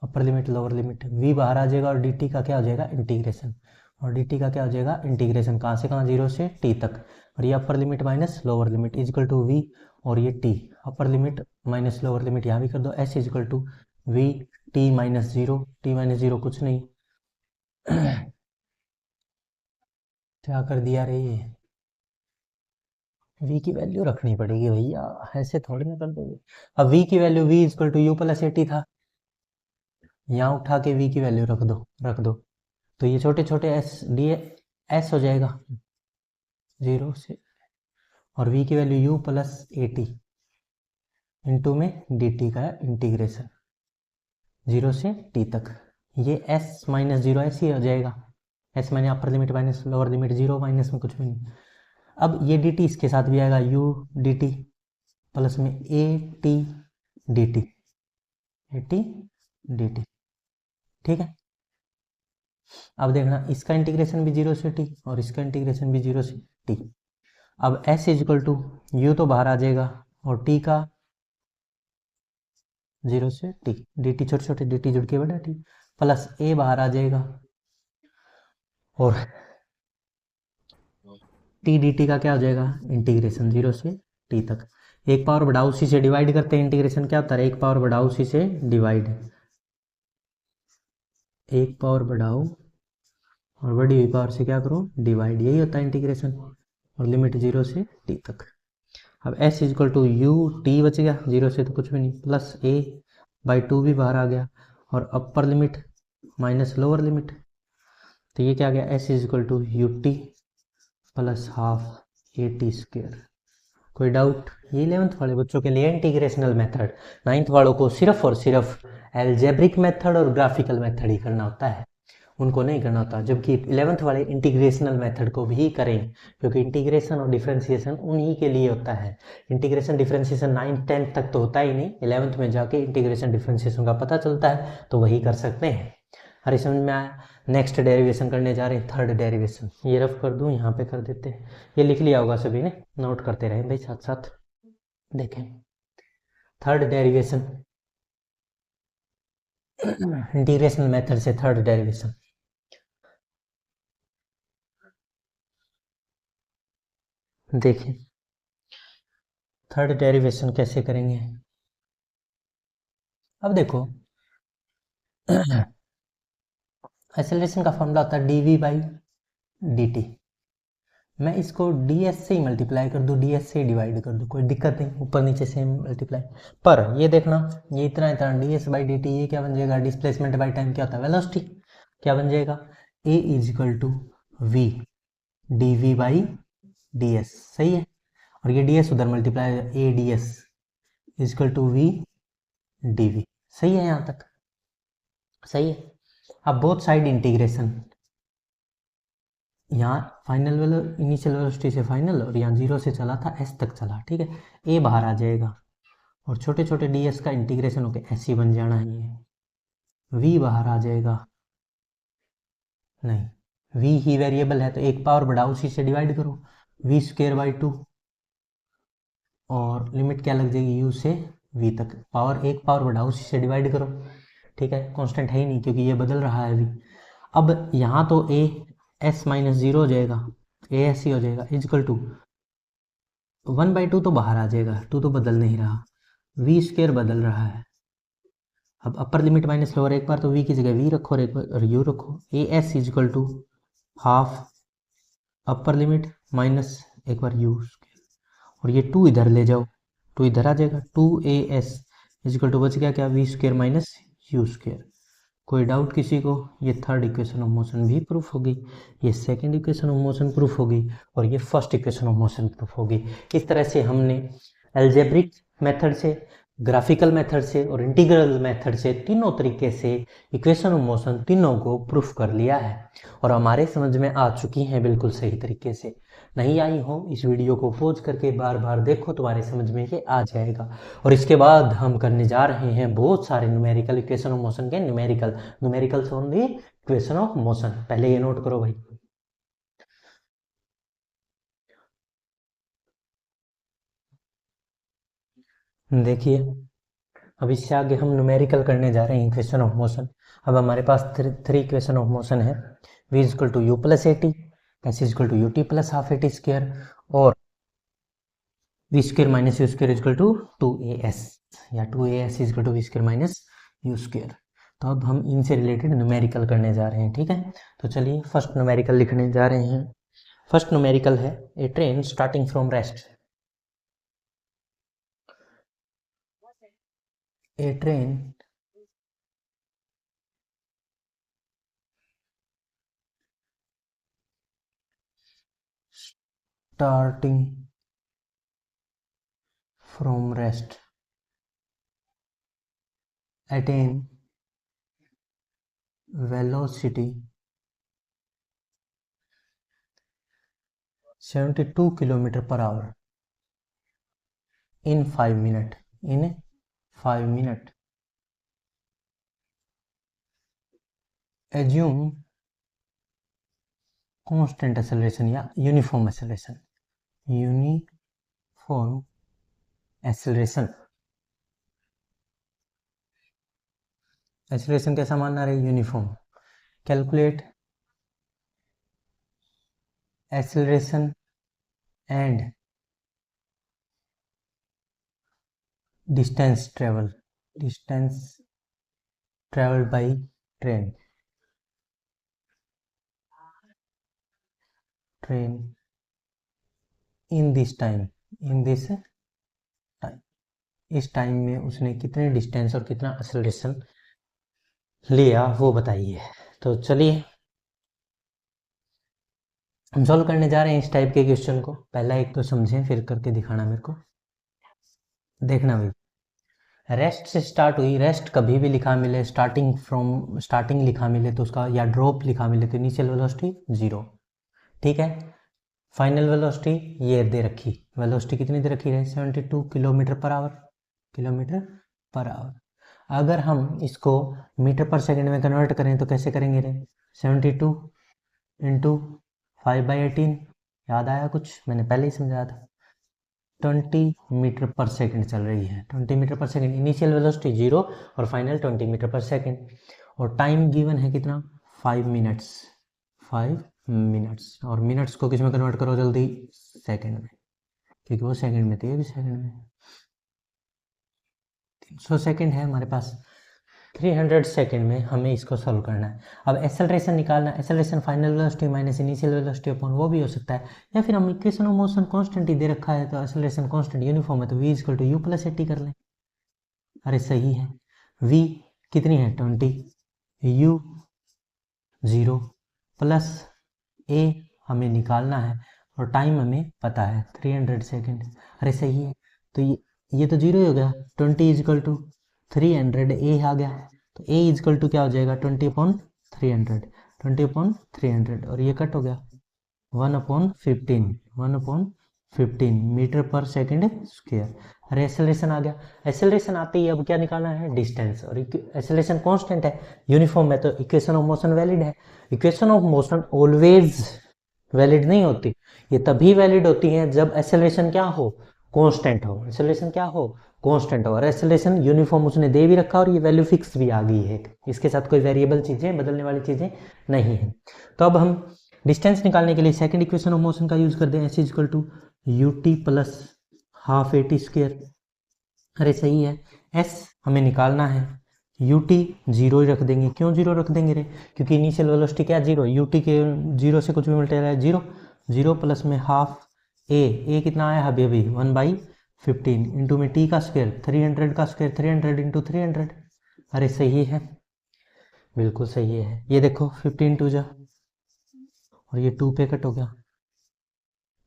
upper limit lower limit, v बाहर आ जाएगा, और dt का क्या हो जाएगा, इंटीग्रेशन, और dt का क्या हो जाएगा, इंटीग्रेशन, कहाँ से कहाँ, 0 से t तक, और ये upper limit minus lower limit is equal to v, और ये t upper limit minus lower limit यहाँ भी कर दो, s is equal to v t minus zero, t minus zero कुछ नहीं क्या कर दिया रे, v की वैल्यू रखनी पड़ेगी भैया, ऐसे थोड़ी ना कर दोगे। अब v की value v is equal to you plus A t था, यहाँ उठा के v की वैल्यू रख दो, तो ये छोटे छोटे एस डी एस हो जाएगा 0 से, और v की value u plus A T into में dt का इंटीग्रेशन 0 से t तक, ये s माइनस जीरो ऐसे ही हो जाएगा, s माइनस अपर limit minus lower limit 0 minus में कुछ भी नहीं। अब ये dt इसके साथ भी आएगा, u dt प्लस में a t dt, a t dt, ठीक है। अब देखना, इसका इंटीग्रेशन भी 0 से t, और इसका इंटीग्रेशन भी 0 से t। अब s is equal to u तो बाहर आ जाएगा, और t का 0 से t, dt छोटे छोटे dt जुड़ के बड़ा t, प्लस a बाहर आ जाएगा, और t dt का क्या हो जाएगा, इंटीग्रेशन 0 से t तक। एक पावर बढ़ाओ उसी से डिवाइड करते हैं, इंटीग्रेशन क्या होता है, एक पावर बढ़ाओ उसी से डिवाइड, एक पावर बढ़ाओ और बड़ी हुई पावर से क्या करो, डिवाइड, यही होता है इंटीग्रेशन, और लिमिट 0 से t तक। अब s is equal to you t बच गया, 0 से तो कुछ भी नहीं, प्लस a बाई 2 भी बाहर आ गया, और upper limit minus lower limit, तो ये क्या आ गया, s is equal to U T plus half A T square. कोई डाउट, ये 11th वाले बच्चों के लिए इंटीग्रेशनल मेथड, 9th वालों को सिर्फ और सिर्फ एल्जेब्रिक मेथड और ग्राफिकल मेथड ही करना होता है, उनको नहीं करना होता, जबकि 11th वाले इंटीग्रेशनल मेथड को भी करें, क्योंकि इंटीग्रेशन और डिफरेंशिएशन उन्हीं के लिए होता है। इंटीग्रेशन डिफरेंशिएशन 9th 10th तक तो होता ही नहीं, 11th में जाके इंटीग्रेशन डिफरेंशिएशन का पता चलता है, तो वही कर सकते हैं। हर समझ में आया। नेक्स्ट डेरिवेशन करने जा रहे हैं, थर्ड डेरिवेशन, ये रफ कर दूं, यहाँ पे कर देते हैं, ये लिख लिया होगा सभी ने, नोट करते रहें भाई साथ साथ। देखें, थर्ड डेरिवेशन, इंटीग्रेशनल मेथड से थर्ड डेरिवेशन, देखें थर्ड डेरिवेशन कैसे करेंगे? अब देखो एक्सेलरेशन का फॉर्मूला होता है dv बाई dt। मैं इसको ds से ही मल्टीप्लाई कर दूँ, ds से ही डिवाइड कर दूँ, कोई दिक्कत नहीं, ऊपर नीचे से मल्टीप्लाई। पर ये देखना, ये इतना इतना ds बाई dt, ये क्या बन जाएगा? डिस्प्लेसमेंट बाई टाइम क्या होता है? वेलोसिटी। क्या बन जाएगा? a is equal to v dv by ds। सही है। और ये ds उधर multiply, a ds is equal to v dv। सही है यहाँ तक? सही है। अब बोथ साइड इंटीग्रेशन, यहाँ फाइनल वेलो इनिशियल वेलोसिटी से फाइनल, और यहाँ जीरो से चला था एस तक चला, ठीक है। ए बाहर आ जाएगा और छोटे छोटे डी एस का इंटीग्रेशन होकर एस ही बन जाना है। ये वी बाहर आ जाएगा, नहीं, वी ही वेरिएबल है तो एक पावर बढ़ाओ, उसी से डिवाइड करो, वी स्क्वेयर बाई 2, और लिमिट क्या लग जाएगी? यू से वी तक, पावर एक पावर बढ़ाओ, उसी से डिवाइड करो, ठीक है। कांस्टेंट है ही नहीं क्योंकि ये बदल रहा है अभी। अब यहाँ तो ए एस माइनस जीरो हो जाएगा, ए एस ही हो जाएगा, इजकल टू 1/2 तो बाहर आ जाएगा, 2 तो बदल नहीं रहा, वी स्क्वेयर बदल रहा है। अब अपर लिमिट माइनस लोअर, एक बार तो वी की जगह वी रखो और एक बार यू रखो, a s is equal to half upper limit minus एक बार यू, और ये 2 इधर ले जाओ, 2 इधर आ जाएगा, 2as इजकल टू बच गया क्या? V square minus u square. कोई डाउट किसी को? ये थर्ड इक्वेशन ऑफ मोशन भी प्रूफ होगी, ये second equation of motion proof होगी, और ये first equation of motion proof होगी। इस तरह से हमने एल्जेब्रिक मेथड से, ग्राफिकल मेथड से और इंटीग्रल मेथड से, तीनों तरीके से इक्वेशन ऑफ मोशन तीनों को प्रूफ कर लिया है, और हमारे समझ में आ चुकी हैं बिल्कुल सही तरीके से। नहीं आई हो, इस वीडियो को पॉज करके बार बार देखो, तुम्हारे समझ में ये आ जाएगा। और इसके बाद हम करने जा रहे हैं बहुत सारे न्यूमेरिकल इक्वेशन ऑफ मोशन के, numericals on the equation of motion. पहले ये नोट करो भाई। देखिए, अब इससे आगे हम न्यूमेरिकल करने जा रहे हैं इक्वेशन ऑफ मोशन। अब हमारे पास थ्री इक्वेशन ऑफ मोशन है, v equal to you plus A T, S equal to U T plus half A T square, और V square minus you square equal to 2as, या 2as equal to we square minus you square. तो अब हम इनसे रिलेटेड न्यूमेरिकल करने जा रहे हैं, ठीक है। तो चलिए फर्स्ट न्यूमेरिकल लिखने जा रहे हैं। फर्स्ट न्यूमेरिकल है, a train starting from rest, a train starting from rest attain velocity 72 kilometre per hour in 5 minutes, in 5 minutes। assume constant acceleration या uniform acceleration, uniform acceleration, acceleration कैसा मानना रहे? Uniform. Calculate acceleration and distance traveled by train in this time, इस टाइम में उसने कितने डिस्टेंस और कितना एक्सेलरेशन लिया वो बताइए। तो चलिए हम सॉल्व करने जा रहे हैं इस टाइप के क्वेश्चन को। पहला एक तो समझें, फिर करके दिखाना मेरे को। देखना भाई, रेस्ट से स्टार्ट हुई, रेस्ट कभी भी लिखा मिले, स्टार्टिंग लिखा मिले तो उसका, या ड्रॉप लिखा मिले तो इनिशियल वेलोसिटी 0, ठीक है। फाइनल वेलोसिटी ये दे रखी, वेलोसिटी कितनी दे रखी है? 72 किलोमीटर पर आवर। अगर हम इसको मीटर पर सेकंड में कन्वर्ट करें तो कैसे करेंगे रे? 72 इंटू 5/18, याद आया कुछ? मैंने पहले ही समझाया था। 20 मीटर पर सेकंड चल रही है, 20 metre per second, initial velocity 0 और फाइनल 20 मीटर पर सेकंड, और टाइम गिवन है कितना? 5 मिनट्स, 5 मिनट्स। और मिनट्स को किस में कन्वर्ट करो जल्दी? सेकंड में। क्योंकि वो सेकंड में, तो ये भी सेकंड में। 300 सेकंड है हमारे पास, 300 सेकंड में हमें इसको सॉल्व करना है। अब एक्सेलरेशन निकालना है, acceleration final velocity minus initial velocity upon वो भी हो सकता है, या फिर हम इक्वेशन ऑफ मोशन कांस्टेंट ही दे रखा है तो एक्सेलरेशन कांस्टेंट यूनिफॉर्म है तो v equal to you plus a t कर लें। अरे सही है, v कितनी है 20, u 0 प्लस a हमें निकालना है और टाइम हमें पता है 300 सेकेंड। अरे सही है, तो ये तो 0 ही हो गया, 20 इज इक्वल टू 300, a आ गया, तो a इज इक्वल टू क्या हो जाएगा 20/300, 20/300 और ये कट हो गया 1/15 मीटर पर सेकेंड स्क्वायर। अरे एक्सेलरेशन आ गया, एक्सेलरेशन आते ही अब क्या निकालना है डिस्टेंस, और एक्सेलरेशन कांस्टेंट है, यूनिफॉर्म है तो इक्वेशन ऑफ मोशन वैलिड है। Equation of motion always valid नहीं होती, ये तभी वैलिड होती है जब एक्सेलरेशन क्या हो कांस्टेंट हो, एक्सेलरेशन क्या हो कांस्टेंट हो, और एक्सेलरेशन यूनिफॉर्म उसने दे भी रखा और ये वैल्यू फिक्स भी आ गई है, इसके साथ कोई वेरिएबल चीजें बदलने वाली चीजें नहीं है। तो अब हम डिस्टेंस निकालने के लिए सेकंड इक्वेशन ऑफ मोशन का यूज कर दें, S equal to U T plus half A T square. अरे सही है, एस हमें निकालना है, यू टी जीरो ही रख देंगे। क्यों जीरो रख देंगे रे, क्योंकि इनिशियल वेलोसिटी क्या जीरो, यू टी के जीरो से कुछ भी मिलता है जीरो, जीरो प्लस में हाफ ए कितना आया अभी अभी 1/15 इंटू में टी का स्क्वायर 300 का स्क्वायर 300 इंटू 300। अरे सही है, बिल्कुल सही है, ये देखो 15 टू जा और ये 2 पे कट हो गया,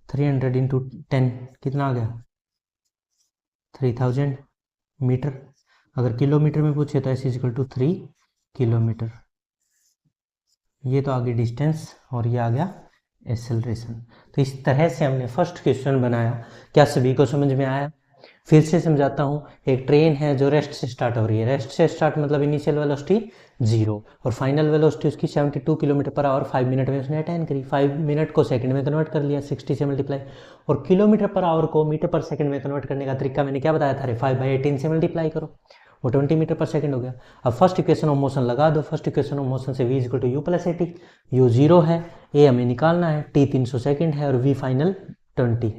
300 इंटू 10 कितना आ गया 3000 मीटर। अगर किलोमीटर में पूछे तो एस इक्वल टू 3 किलोमीटर। ये तो आ गई डिस्टेंस और ये आ गया एक्सेलरेशन। तो इस तरह से हमने फर्स्ट क्वेश्चन बनाया। क्या सभी को समझ में आया? फिर से समझाता हूँ, एक ट्रेन है जो रेस्ट से स्टार्ट हो रही है, रेस्ट से स्टार्ट मतलब इनिशियल वेलोसिटी 0 और फाइनल वेलोसिटी उसकी 72 किलोमीटर पर आवर 5 मिनट में उसने अटेन करी, 5 मिनट को सेकंड में कन्वर्ट कर लिया 60 से मल्टीप्लाई, और किलोमीटर पर आवर को मीटर पर सेकंड में कन्वर्ट करने का तरीका मैंने क्या बताया था, 5/18 से मल्टीप्लाई करो, वो 20 मीटर पर सेकंड हो गया। अब फर्स्ट इक्वेशन ऑफ मोशन लगा दो, फर्स्ट इक्वेशन ऑफ मोशन से v equal to you plus A T, U 0 है, a हमें निकालना है, t 300 सेकंड है और v फाइनल 20।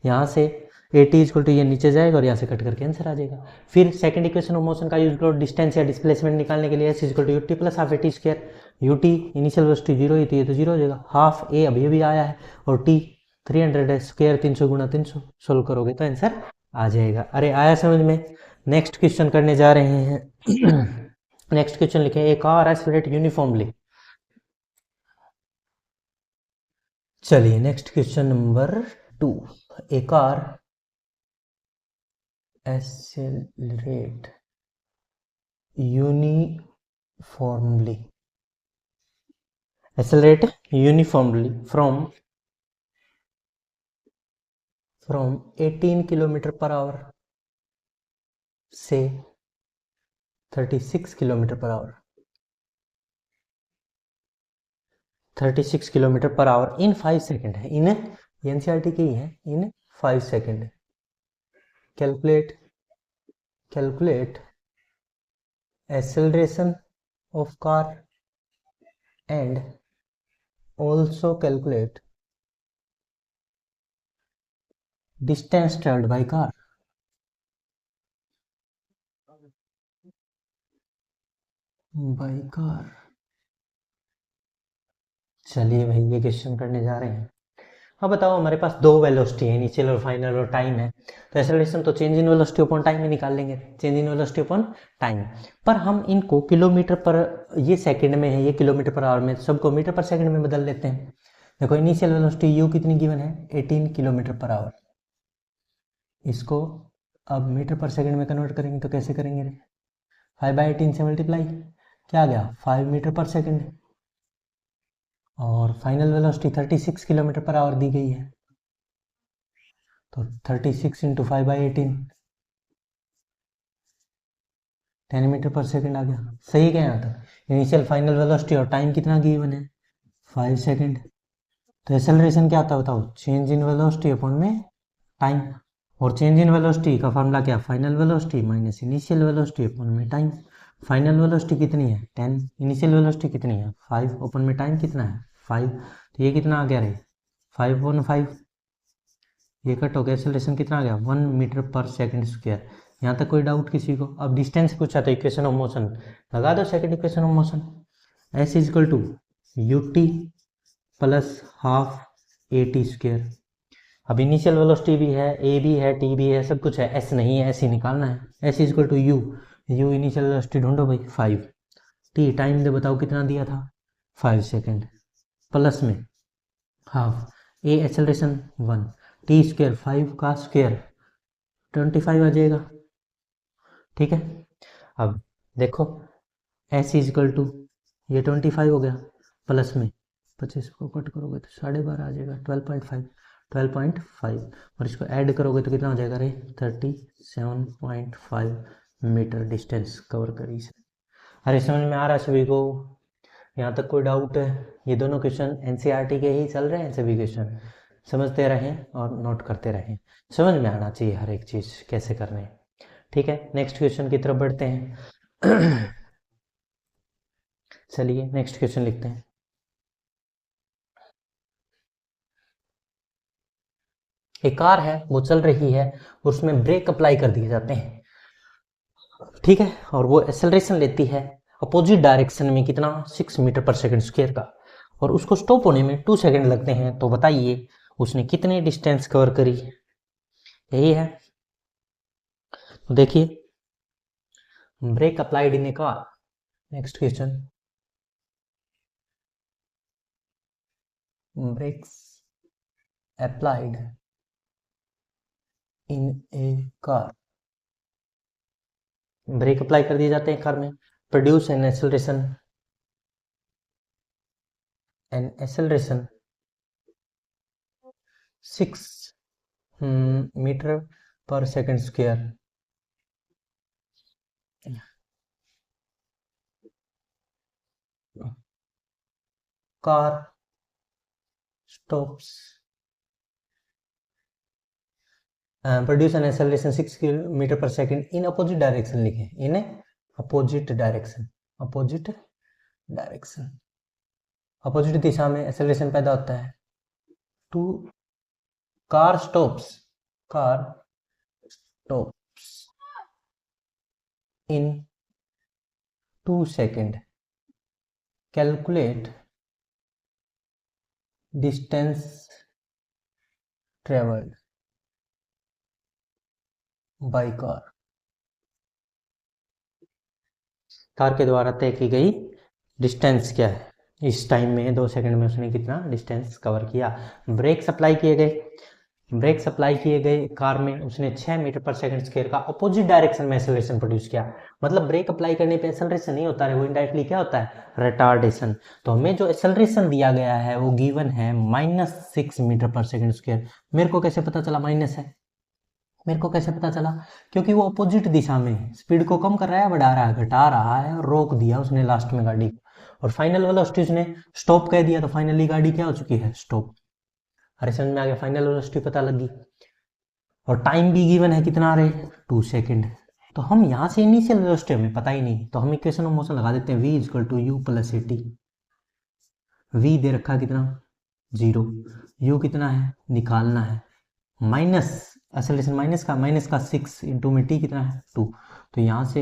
यहाँ से AT इक्वल टू ये नीचे जाएगा और यहाँ से कट करके आंसर आ जाएगा। फिर सेकंड इक्वेशन ऑफ मोशन का यूज करो डिस्टेंस या डिस्प्लेसमेंट निकालने के लिए, s equal to UT plus half A T square, U T initial velocity 0 ही थी, ये तो 0 हो जाएगा, हाफ a अभी भी आया है और t 300 है, स्क्वायर 300 गुणा 300 सोल्व करोगे तो आंसर आ जाएगा। अरे आया समझ में? नेक्स्ट क्वेश्चन करने जा रहे हैं। नेक्स्ट क्वेश्चन लिखे, ए कार एक्सेलरेट यूनिफॉर्मली। चलिए next question number 2, a car accelerate uniformly from 18 kilometre per hour से 36 kilometre per hour, 36 kilometre per hour in 5 second है, इन एनसीईआरटी की है, in 5 second. calculate acceleration of car and also calculate distance traveled by car। चलिए भाई ये क्वेश्चन करने जा रहे हैं। अब बताओ, हमारे पास दो वेलोसिटी है, इनिशियल और फाइनल, और टाइम है, तो एक्सेलरेशन तो change in velocity upon time में निकाल लेंगे, change in velocity upon time. पर हम इनको किलोमीटर पर, ये सेकंड में है, ये किलोमीटर पर आवर में, सबको मीटर पर सेकंड में बदल लेते हैं। देखो इनिशियल वेलोसिटी यू कितनी गिवन है 18 किलोमीटर पर आवर, इसको अब मीटर पर सेकंड में कन्वर्ट करेंगे तो कैसे करेंगे, 5/18 से मल्टीप्लाई, क्या आ गया 5 मीटर पर सेकंड, और final velocity 36 kilometre per hour दी गई है, तो 36 इंटू 5/18 10 मीटर पर सेकंड आ गया। सही क्या यहाँ तक? इनिशियल फाइनल वेलोसिटी और टाइम कितना गिवन है 5 सेकंड। तो एक्सेलरेशन क्या आता है बताओ, चेंज इन वेलोसिटी अपॉन में टाइम, और चेंज इन वेलोसिटी का फॉर्मूला क्या, final velocity minus initial velocity upon में टाइम। फाइनल वेलोसिटी कितनी है 10, इनिशियल वेलोसिटी कितनी है 5, अपॉन में टाइम कितना है 5, तो ये कितना आ गया रे 5/5, ये कट हो गया, एक्सेलरेशन कितना आ गया 1 मीटर पर सेकंड स्क्वायर। यहाँ तक कोई डाउट किसी को? अब डिस्टेंस पूछा तो इक्वेशन ऑफ मोशन लगा दो, second equation of motion S is equal to U T plus half A T square. अब इनिशियल वेलोसिटी भी है, ए भी है, टी भी है, सब कुछ है, एस नहीं है, एस ही निकालना है। S is equal to U, U initial velocity ढूंढो भाई 5, टी टाइम दे बताओ कितना दिया था 5 सेकेंड, प्लस में हाफ ए एक्सेलरेशन 1, टी स्क्वायर 5 का स्क्वायर 25 आ जाएगा। ठीक है, अब देखो एस इज इक्वल टू ये 25 हो गया, प्लस में 25 को कट करोगे तो 12.5 आ जाएगा, 12.5 और इसको ऐड करोगे तो कितना हो जाएगा रे 37.5 मीटर डिस्टेंस कवर करी से। अरे समझ में आ रहा है सभी को? यहाँ तक कोई डाउट है? ये दोनों क्वेश्चन एनसीईआरटी के ही चल रहे हैं, सभी क्वेश्चन समझते रहें और नोट करते रहें, समझ में आना चाहिए हर एक चीज़ कैसे करने। ठीक है, नेक्स्ट क्वेश्चन की तरफ बढ़ते हैं। चलिए नेक्स्ट क्वेश्चन लिखते हैं। एक कार है वो चल रही है, उसमें ब्रेक अप्लाई कर दिए जाते हैं, ठीक है, और वो एक्सेलरेशन लेती है अपोजिट डायरेक्शन में कितना 6 मीटर पर सेकंड स्क्वायर का, और उसको स्टॉप होने में 2 सेकंड लगते हैं। तो बताइए उसने कितनी डिस्टेंस कवर करी? यही है। तो देखिए brake applied in a car, next question, brakes applied in a car, brake apply कर दिए जाते हैं कार में, produce an acceleration 6 metre per second square, car stops produce an acceleration 6 metre per second in opposite direction लिखे, in opposite direction, opposite direction, opposite दिशा में एक्सेलरेशन पैदा होता है। To car stops in 2 second, calculate distance travelled by car, car के द्वारा तय की गई डिस्टेंस क्या है, इस टाइम में 2 सेकंड में उसने कितना डिस्टेंस कवर किया। ब्रेक सप्लाई किए गए कार में उसने 6 मीटर पर सेकंड स्क्वायर का अपोजिट डायरेक्शन में एक्सेलरेशन प्रोड्यूस किया। मतलब ब्रेक अप्लाई करने पे एक्सेलरेशन नहीं होता है, वो इनडायरेक्टली क्या होता है, रिटार्डेशन। तो हमें जो एक्सेलरेशन दिया गया है वो गिवन है -6 मीटर पर सेकंड स्क्वायर। मेरे को कैसे पता चला माइनस है? मेरे को कैसे पता चला? क्योंकि वो अपोजिट दिशा में स्पीड को कम कर रहा है, बढ़ा रहा है, घटा रहा है, और रोक दिया उसने लास्ट में गाड़ी को, और फाइनल वेलोसिटी उसने स्टॉप कह दिया, तो फाइनली गाड़ी क्या हो चुकी है, स्टॉप। अरे समझ में आ गया, फाइनल वेलोसिटी पता लगी, और टाइम भी गिवन है कितना रहे 2 सेकेंड। तो हम यहाँ से इनिशियल वेलोसिटी हमें पता ही नहीं, तो हम इक्वेशन ऑफ मोशन लगा देते हैं v equal to you plus A T. V दे रखा कितना 0, u कितना है निकालना है, माइनस एक्सेलरेशन माइनस का 6 इंटू में टी कितना है 2, तो यहाँ से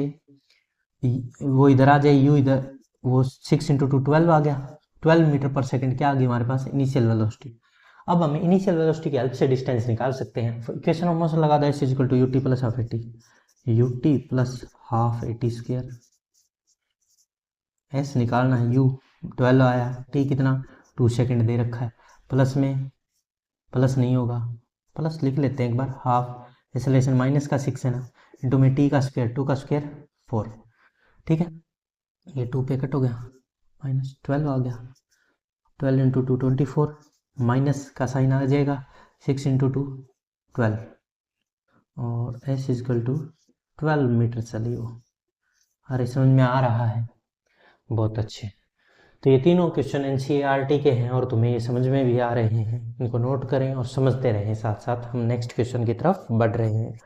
वो इधर आ जाए, यू इधर, वो 6 इंटू 2 12 आ गया, 12 मीटर पर सेकंड क्या आ गई हमारे पास इनिशियल वेलोसिटी। अब हम इनिशियल वेलोसिटी की हेल्प से डिस्टेंस निकाल सकते हैं। इक्वेशन ऑफ मोशन लगा दो, S is equal to U T plus half A T, U T plus half A T square, S निकालना है, यू 12 आया, टी कितना 2 सेकंड दे रखा है, प्लस में प्लस नहीं होगा, प्लस लिख लेते हैं एक बार, हाफ एक्सेलरेशन माइनस का 6 है ना, इंटू में टी का स्क्वायर, 2 का स्क्वायर 4, ठीक है, ये 2 पे कट हो गया, -12 आ गया, 12 इंटू 2 24, माइनस का साइन आ जाएगा, 6 इंटू 2 12, और एस इजकल टू 12 मीटर चली वो। अरे समझ में आ रहा है, बहुत अच्छे। तो ये तीनों क्वेश्चन एनसीईआरटी के हैं और तुम्हें ये समझ में भी आ रहे हैं, इनको नोट करें और समझते रहें, साथ साथ हम नेक्स्ट क्वेश्चन की तरफ बढ़ रहे हैं।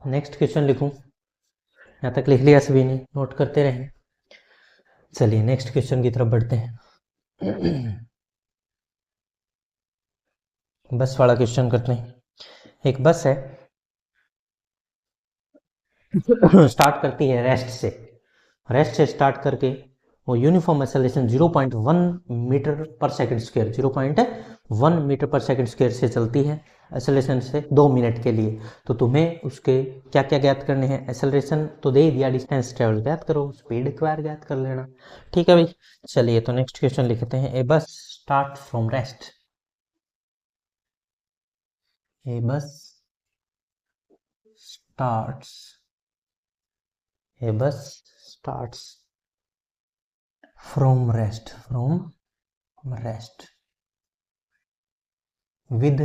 नेक्स्ट क्वेश्चन लिखूं? यहाँ तक लिख लिया सभी ने, नोट करते रहें। चलिए नेक्स्ट क्वेश्चन की तरफ बढ़ते हैं। बस वाला क्वेश्चन करते हैं। एक बस है स्टार्ट करती है रेस्ट से स्टार्ट करके वो uniform acceleration 0.1 metre per second square 0.1 metre per second square से चलती है एक्सेलरेशन से 2 मिनट के लिए। तो तुम्हें उसके क्या क्या ज्ञात करने हैं, एक्सेलरेशन तो दे दिया, डिस्टेंस ट्रेवल ज्ञात करो, स्पीड स्क्वायर ज्ञात कर लेना। ठीक है भाई, चलिए तो नेक्स्ट क्वेश्चन लिखते हैं। ए बस स्टार्ट फ्रॉम रेस्ट, ए बस starts a bus starts from rest with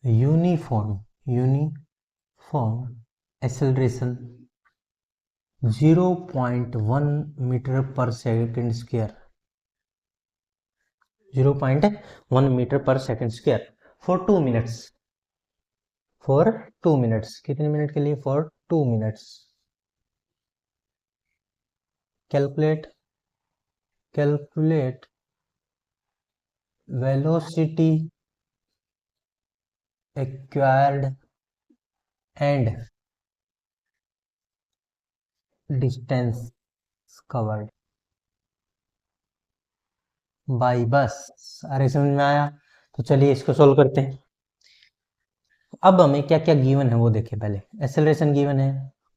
uniform acceleration 0.1 meter per second square 0.1 meter per second square for 2 minutes कितने मिनट के लिए? for 2 minutes। calculate velocity acquired and distance covered by bus. अरे समझ में आया? तो चलिए इसको सोल्व करते हैं। अब हमें क्या क्या गिवन है वो देखें। पहले एक्सेलरेशन गिवन है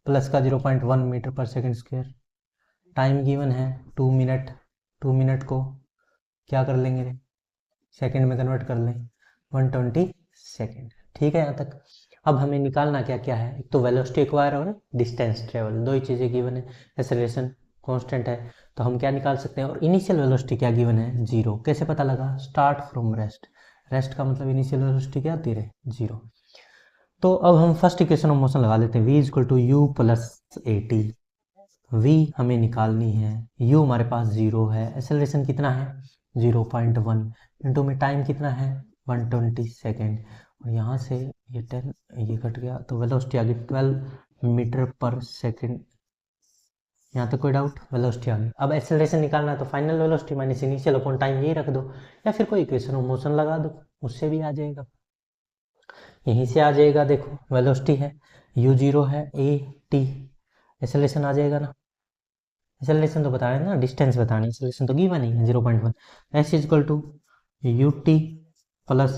प्लस का 0.1 metre per second square, time given है 2 मिनट, 2 मिनट को क्या कर लेंगे, सेकंड में कन्वर्ट कर लें 120 सेकंड। ठीक है यहाँ तक। अब हमें निकालना क्या क्या है, एक तो वेलोसिटी एक्वायर और डिस्टेंस ट्रेवल, दो ही चीज़ें गिवन है। एक्सेलरेशन कांस्टेंट है तो हम क्या निकाल सकते हैं, और इनिशियल वेलोसिटी क्या गिवन है, 0। कैसे पता लगा, स्टार्ट फ्रॉम रेस्ट का मतलब इनिशियल वेलोसिटी क्या आती है, 0। तो अब हम फर्स्ट इक्वेशन ऑफ मोशन लगा लेते हैं, v equal to you plus A T. v हमें निकालनी है, u हमारे पास 0 है, एक्सेलरेशन कितना है 0.1, इंटू में टाइम कितना है 120 सेकेंड, और यहाँ से ये 10 ये कट गया तो वेलोसिटी आ गई 12 मीटर पर सेकेंड। यहाँ तक कोई डाउट? वेलोसिटी आ गई। अब एक्सेलरेशन निकालना है तो final velocity minus initial upon time यही रख दो, या फिर कोई इक्वेशन ऑफ मोशन लगा दो, उससे भी आ जाएगा। यहीं से आ जाएगा, देखो वेलोसिटी है u0 है ए टी, एक्सेलरेशन आ जाएगा ना। एक्सेलरेशन तो बताया ना, डिस्टेंस बताना, एक्सेलरेशन तो गिवन ही है 0.1। S equal to U T plus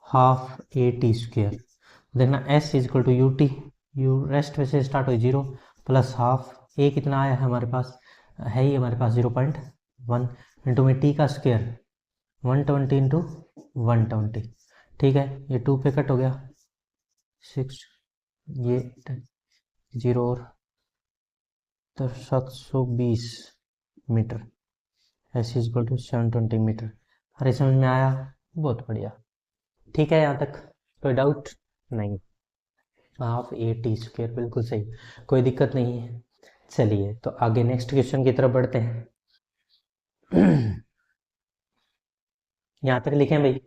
half A T square. देखना S equal to you T, U rest में से स्टार्ट हुई 0 प्लस हाफ ए कितना आया है हमारे पास, है ही हमारे पास 0.1, इंटू में टी का स्क्वेयर 120 इंटू 120। ठीक है, ये 2 पे कट हो गया 6, ये 0 और तो 720 metre, S equal to 720 metre. अरे समझ में आया? बहुत बढ़िया। ठीक है, यहाँ तक कोई डाउट नहीं? हाफ ए टी स्क्वेयर बिल्कुल सही, कोई दिक्कत नहीं है। चलिए तो आगे नेक्स्ट क्वेश्चन की तरफ बढ़ते हैं। यहाँ तक लिखें भाई।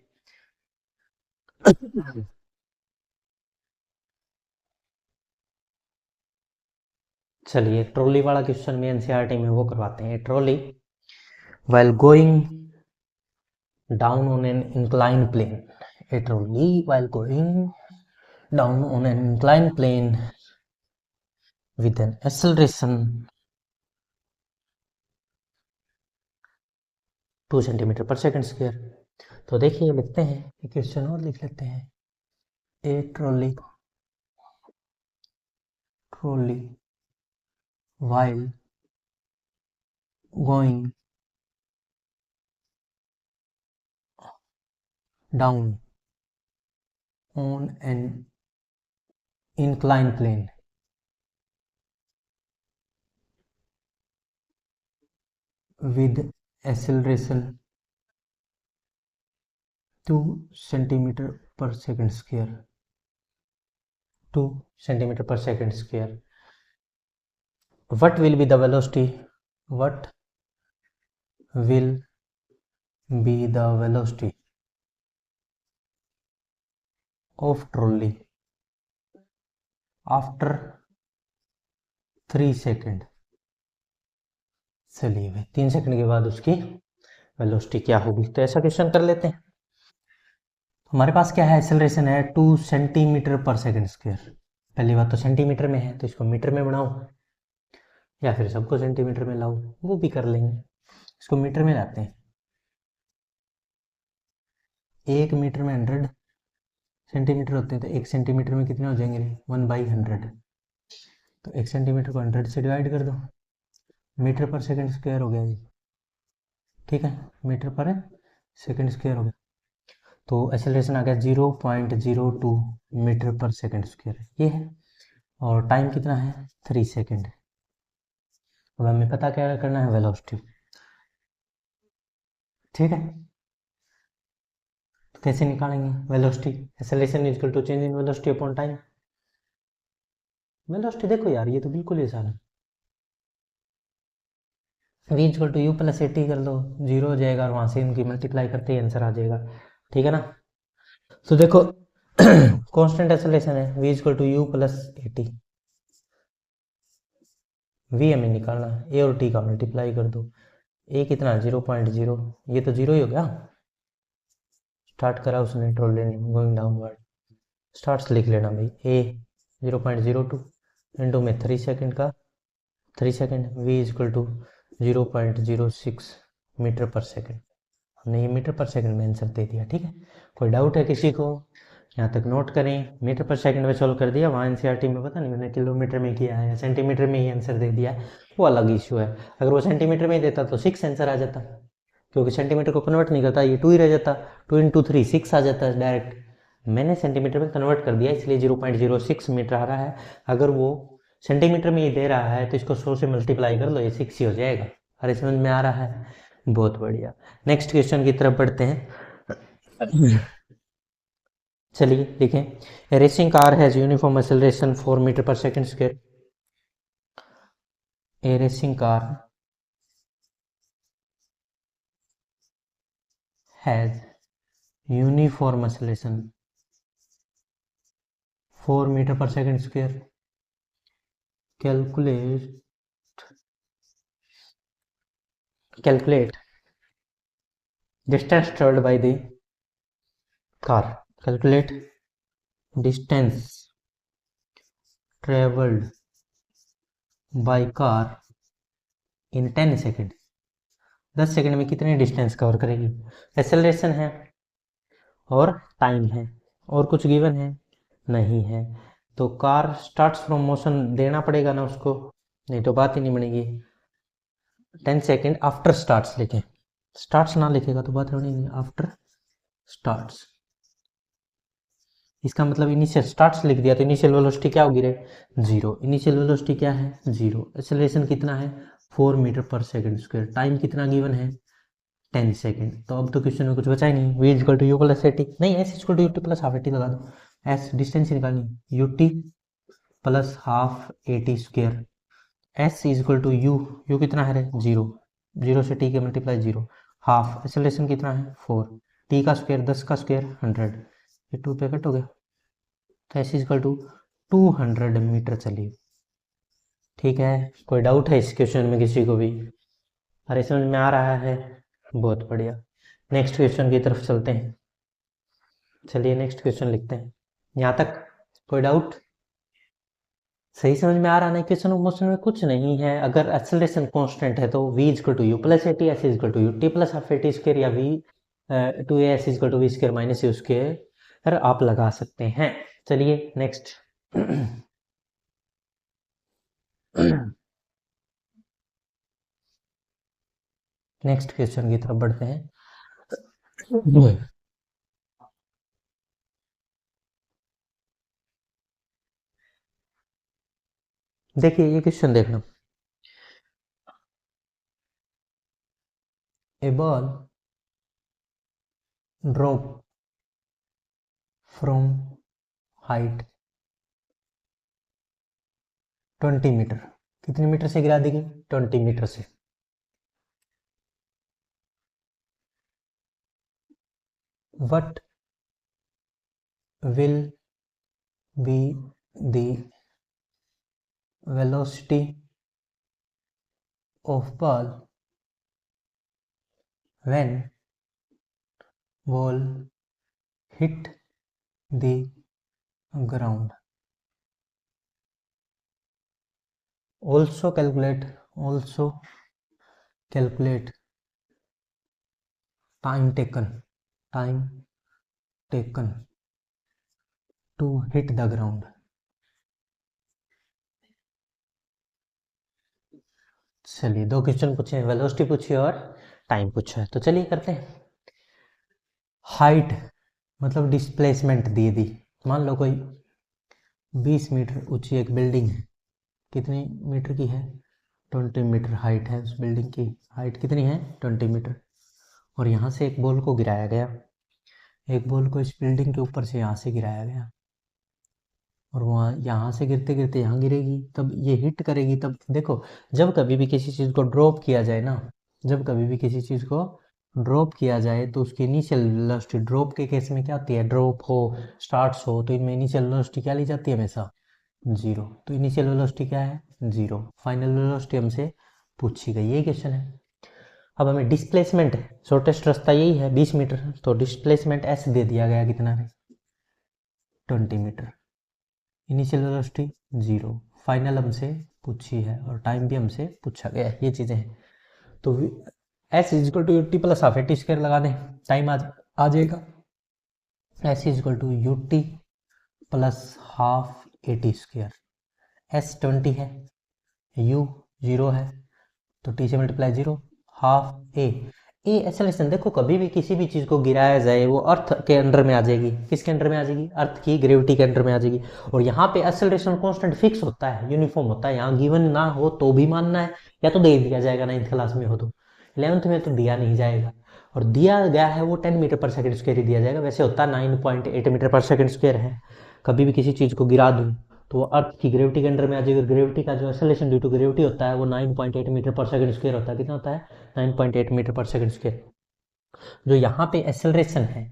चलिए ट्रॉली वाला क्वेश्चन में एनसीईआरटी में वो करवाते हैं। Trolley while going down on an inclined plane, a trolley while going down on an inclined plane with an acceleration 2 centimetre पर सेकंड स्क्वायर। तो देखिए लिखते हैं, एक क्वेश्चन और लिख लेते हैं। ए trolley while going down on an inclined plane with acceleration 2 centimeter per second square 2 centimeter per second square, what will be the velocity, what will be the velocity of trolley after 3 second. चलिए भाई 3 सेकंड के बाद उसकी वेलोसिटी क्या होगी। तो ऐसा क्वेश्चन कर लेते हैं। हमारे पास क्या है, एक्सेलरेशन है 2 सेंटीमीटर पर सेकंड स्क्वायर। पहली बात तो सेंटीमीटर में है तो इसको मीटर में बनाओ, या फिर सबको सेंटीमीटर में लाओ, वो भी कर लेंगे। इसको मीटर में लाते हैं। 1 मीटर में 100 सेंटीमीटर होते हैं, तो 1 सेंटीमीटर में कितने हो जाएंगे, 1/100। तो 1 सेंटीमीटर को 100 से डिवाइड कर दो, मीटर पर सेकंड स्क्वायर हो गया ये। ठीक है, मीटर पर सेकंड स्क्वायर हो गया। तो एक्सेलरेशन आ गया 0.02 मीटर पर सेकंड स्क्वायर, ये है। और टाइम कितना है, 3 सेकंड। अब हमें पता क्या करना है, वेलोसिटी। ठीक है, तो कैसे निकालेंगे velocity. Acceleration equal to change in velocity upon time. Velocity देखो यार, ये तो बिल्कुल ही आसान है। v equal to you plus A T कर दो, जीरो हो जाएगा और वहां से इनकी मल्टीप्लाई करते ही आंसर आ जाएगा। ठीक है ना। तो देखो कांस्टेंट एक्सेलरेशन है, v equal to you plus A T. v हमें निकालना है, ए और टी का मल्टीप्लाई कर दो। ए कितना, 0.0, ये तो जीरो ही हो गया। स्टार्ट करा उसने ट्रोलिंग गोइंग डाउनवर्ड, स्टार्ट्स लिख लेना भाई। ए 0.02 इंटू में 3 सेकंड का 3 second, v equal to 0.06 metre per second. हमने ये मीटर पर सेकंड में आंसर दे दिया। ठीक है, कोई डाउट है किसी को, यहाँ तक नोट करें। मीटर पर सेकंड में सॉल्व कर दिया, वहाँ एनसीईआरटी में पता नहीं मैंने किलोमीटर में किया है, सेंटीमीटर में ही आंसर दे दिया, वो अलग इशू है। अगर वो सेंटीमीटर में ही देता तो 6 आंसर आ जाता, क्योंकि सेंटीमीटर को कन्वर्ट नहीं करता, ये 2 ही रह जाता। 2 इंटू 3 6 आ जाता है डायरेक्ट। मैंने सेंटीमीटर में कन्वर्ट कर दिया, इसलिए 0.06 मीटर आ रहा है। अगर वो सेंटीमीटर में ही दे रहा है तो इसको 100 से मल्टीप्लाई कर लो, ये 6 ही हो जाएगा। अरे समझ में आ रहा है, बहुत बढ़िया। नेक्स्ट क्वेश्चन की तरफ बढ़ते हैं। चलिए देखें, racing car has uniform acceleration 4 metre per second square. A racing car has uniform acceleration 4 metre per second square. Calculate distance traveled by the car. Calculate distance traveled by car in 10 second. 10 second में कितनी डिस्टेंस कवर करेगी। एक्सेलरेशन है और टाइम है, और कुछ गिवन है नहीं है। तो कार स्टार्ट्स फ्रॉम मोशन देना पड़ेगा ना उसको, नहीं तो बात ही नहीं बनेगी। 10 सेकेंड आफ्टर स्टार्ट्स लिखें, स्टार्ट्स ना लिखेगा तो बात बनेगी, आफ्टर स्टार्ट्स। इसका मतलब इनिशियल स्टार्ट्स लिख दिया तो इनिशियल वेलोसिटी क्या होगी रे, जीरो। इनिशियल वेलोसिटी क्या है, जीरो। एक्सेलरेशन कितना है, 4 metre per second square. Time कितना गिवन है, 10 सेकंड। तो अब तो क्वेश्चन में कुछ बचा ही नहीं। v equal to you plus A T, नहीं S equal to U T plus half A T लगा दो। एस डिस्टेंस ही निकालनी, U T plus half A T square. S equal to U, U कितना है रे, जीरो। जीरो से टी के मल्टीप्लाई जीरो, हाफ एक्सेलरेशन कितना है 4, टी का स्क्वायर 10 का स्क्वायर 100, ये 2 पे कट हो गया। तो एस इक्वल टू 200 मीटर चलिए। ठीक है, कोई डाउट है इस क्वेश्चन में किसी को भी, अरे समझ में आ रहा है, बहुत बढ़िया। नेक्स्ट क्वेश्चन की तरफ चलते हैं। चलिए नेक्स्ट क्वेश्चन लिखते हैं। यहाँ तक कोई डाउट, सही समझ में आ रहा है। क्वेश्चन मोशन में कुछ नहीं है। अगर एक्सेलरेशन कांस्टेंट है तो v equal to you plus A T, S equal to U T plus half A T square, या v two S equal to V square minus U square आप लगा सकते हैं। चलिए नेक्स्ट। नेक्स्ट क्वेश्चन की तरफ बढ़ते हैं। देखिए ये क्वेश्चन देखना। A ball drop from height 20 metre, कितने मीटर से गिरा देगी, 20 मीटर से। What will be the velocity of ball when ball hit the ground. Also calculate time taken to hit the ground. चलिए 2 क्वेश्चन पूछे हैं, वेलोसिटी पूछी और टाइम पूछा है, तो चलिए करते हैं। हाइट मतलब डिस्प्लेसमेंट दे दी। मान लो कोई 20 मीटर ऊंची एक बिल्डिंग है, कितनी मीटर की है? 20 मीटर हाइट है उस बिल्डिंग की। हाइट कितनी है? 20 मीटर। और यहाँ से एक बॉल को गिराया गया, एक बॉल को इस बिल्डिंग के ऊपर से यहाँ से गिराया गया, और वहाँ यहाँ से गिरते गिरते यहाँ गिरेगी, तब ये हिट करेगी। तब देखो, जब कभी भी किसी चीज़ को ड्रॉप किया जाए ना, जब कभी भी किसी चीज़ को ड्रॉप किया जाए तो उसकी इनिशियल वेलोसिटी, ड्रॉप के केस में क्या होती है? ड्रॉप हो, स्टार्ट्स हो, तो इनमें इनिशियल वेलोसिटी क्या ली जाती है? हमेशा 0। तो इनिशियल वेलोसिटी क्या है? 0। फाइनल वेलोसिटी हमसे पूछी गई, यही क्वेश्चन है। अब हमें डिस्प्लेसमेंट, शॉर्टेस्ट रास्ता यही है 20 मीटर, तो डिस्प्लेसमेंट एस दे दिया गया, कितना है? 20 मीटर। इनिशियल वेलोसिटी 0, फाइनल हमसे पूछी है, और टाइम भी हमसे पूछा गया है, ये चीज़ें हैं। तो S is equal to U T plus half A T square लगा दें, टाइम आ जाएगा S is equal to U T plus half A T square. S 20 है, यू 0 है, तो टी से multiply 0, half A. A acceleration, देखो कभी भी किसी भी चीज़ को गिराया जाए वो अर्थ के अंडर में आ जाएगी। किसके अंडर में आ जाएगी? अर्थ की ग्रेविटी के अंडर में आ जाएगी। और यहाँ पे एक्सेलरेशन कांस्टेंट फिक्स होता है, यूनिफॉर्म होता है। यहाँ गिवन ना हो तो भी मानना है, या तो दे दिया जाएगा 9th क्लास में हो तो। 11th में तो दिया नहीं जाएगा, और दिया गया है वो 10 मीटर पर सेकेंड स्क्वायर ही दिया जाएगा। वैसे होता है 9.8 मीटर पर सेकेंड स्क्वायर है। कभी भी किसी चीज़ को गिरा दूँ तो वो अर्थ की ग्रेविटी के अंडर में आ जाएगी। ग्रेविटी का जो एक्सेलरेशन ड्यू टू ग्रेविटी होता है वो 9.8 मीटर पर सेकंड स्क्वायर होता है। कितना होता है? 9.8 मीटर पर सेकंड स्क्वायर। जो यहाँ पे एक्सेलरेशन है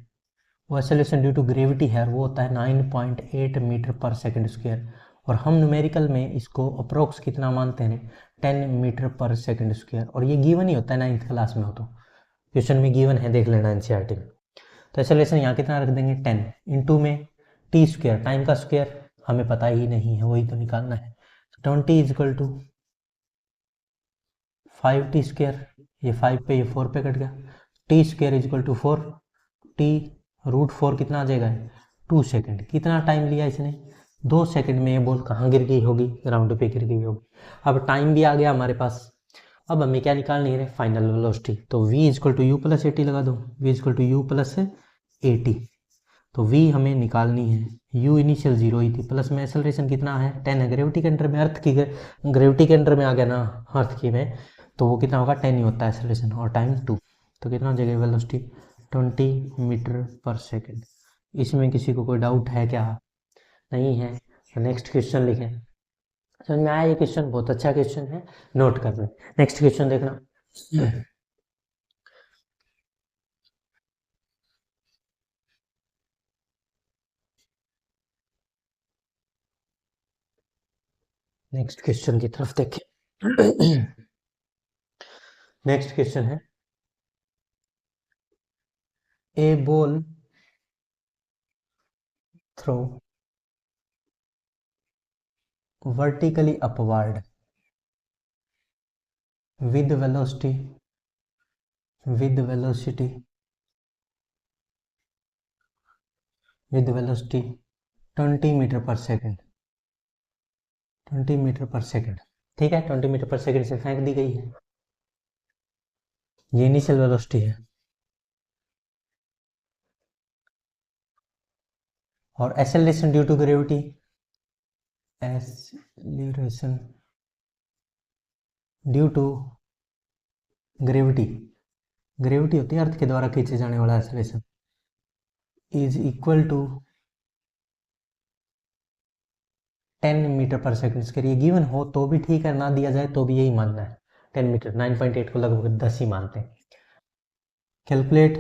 वो एक्सेलरेशन ड्यू टू ग्रेविटी है, और वो होता है 9.8 मीटर पर सेकंड स्क्वायर। और हम न्यूमेरिकल में इसको अप्रोक्स कितना मानते हैं? 10 मीटर पर सेकंड स्क्वायर। और ये गिवन ही होता है 9th क्लास में हो तो, क्वेश्चन में गिवन है, देख लेना एनसीईआरटी में। तो एक्सेलरेशन यहाँ कितना रख देंगे? 10 इंटू में टी स्क्वायर, टाइम का स्क्वायर हमें पता ही नहीं है, वही तो निकालना है। 20 is equal to 5 T square, ये 5 पे ये 4 पे कट गया, T square is equal to 4, T root 4 कितना आ जाएगा? 2 सेकेंड। कितना टाइम लिया इसने? 2 सेकेंड में ये बॉल कहाँ गिर गई होगी? ग्राउंड पे गिर गई होगी। अब टाइम भी आ गया हमारे पास। अब हमें क्या निकालनी है? Final velocity. तो v is equal to you plus A T लगा दो, v is equal to you plus A T. तो v हमें निकालनी है, u इनिशियल 0 ही थी, प्लस में एक्सेलरेशन कितना है? 10 है, ग्रेविटी के अंडर में, अर्थ की ग्रेविटी के अंडर में आ गया ना अर्थ की में, तो वो कितना होगा? 10 ही होता है एक्सेलरेशन, और टाइम 2। तो कितना हो जाएगा वेलोसिटी? 20 metre per second. इसमें किसी को कोई डाउट है क्या? नहीं है तो नेक्स्ट क्वेश्चन लिखें। समझ में आया? ये क्वेश्चन बहुत अच्छा क्वेश्चन है, नोट कर लें। नेक्स्ट क्वेश्चन देखना। नेक्स्ट क्वेश्चन की तरफ देखें। नेक्स्ट क्वेश्चन है, a ball throw vertically upward with velocity with velocity with velocity 20 metre per second, 20 metre per second. ठीक है, 20 मीटर पर सेकेंड से फेंक दी गई है, ये इनिशियल वेलोसिटी है। और acceleration due to gravity, acceleration due to gravity, gravity होती है अर्थ के द्वारा खींचे जाने वाला acceleration, is equal to 10 metre per second square. ये गिवन हो तो भी ठीक है, ना दिया जाए तो भी यही मानना है। 10 मीटर, 9.8 को लगभग 10 ही मानते हैं। Calculate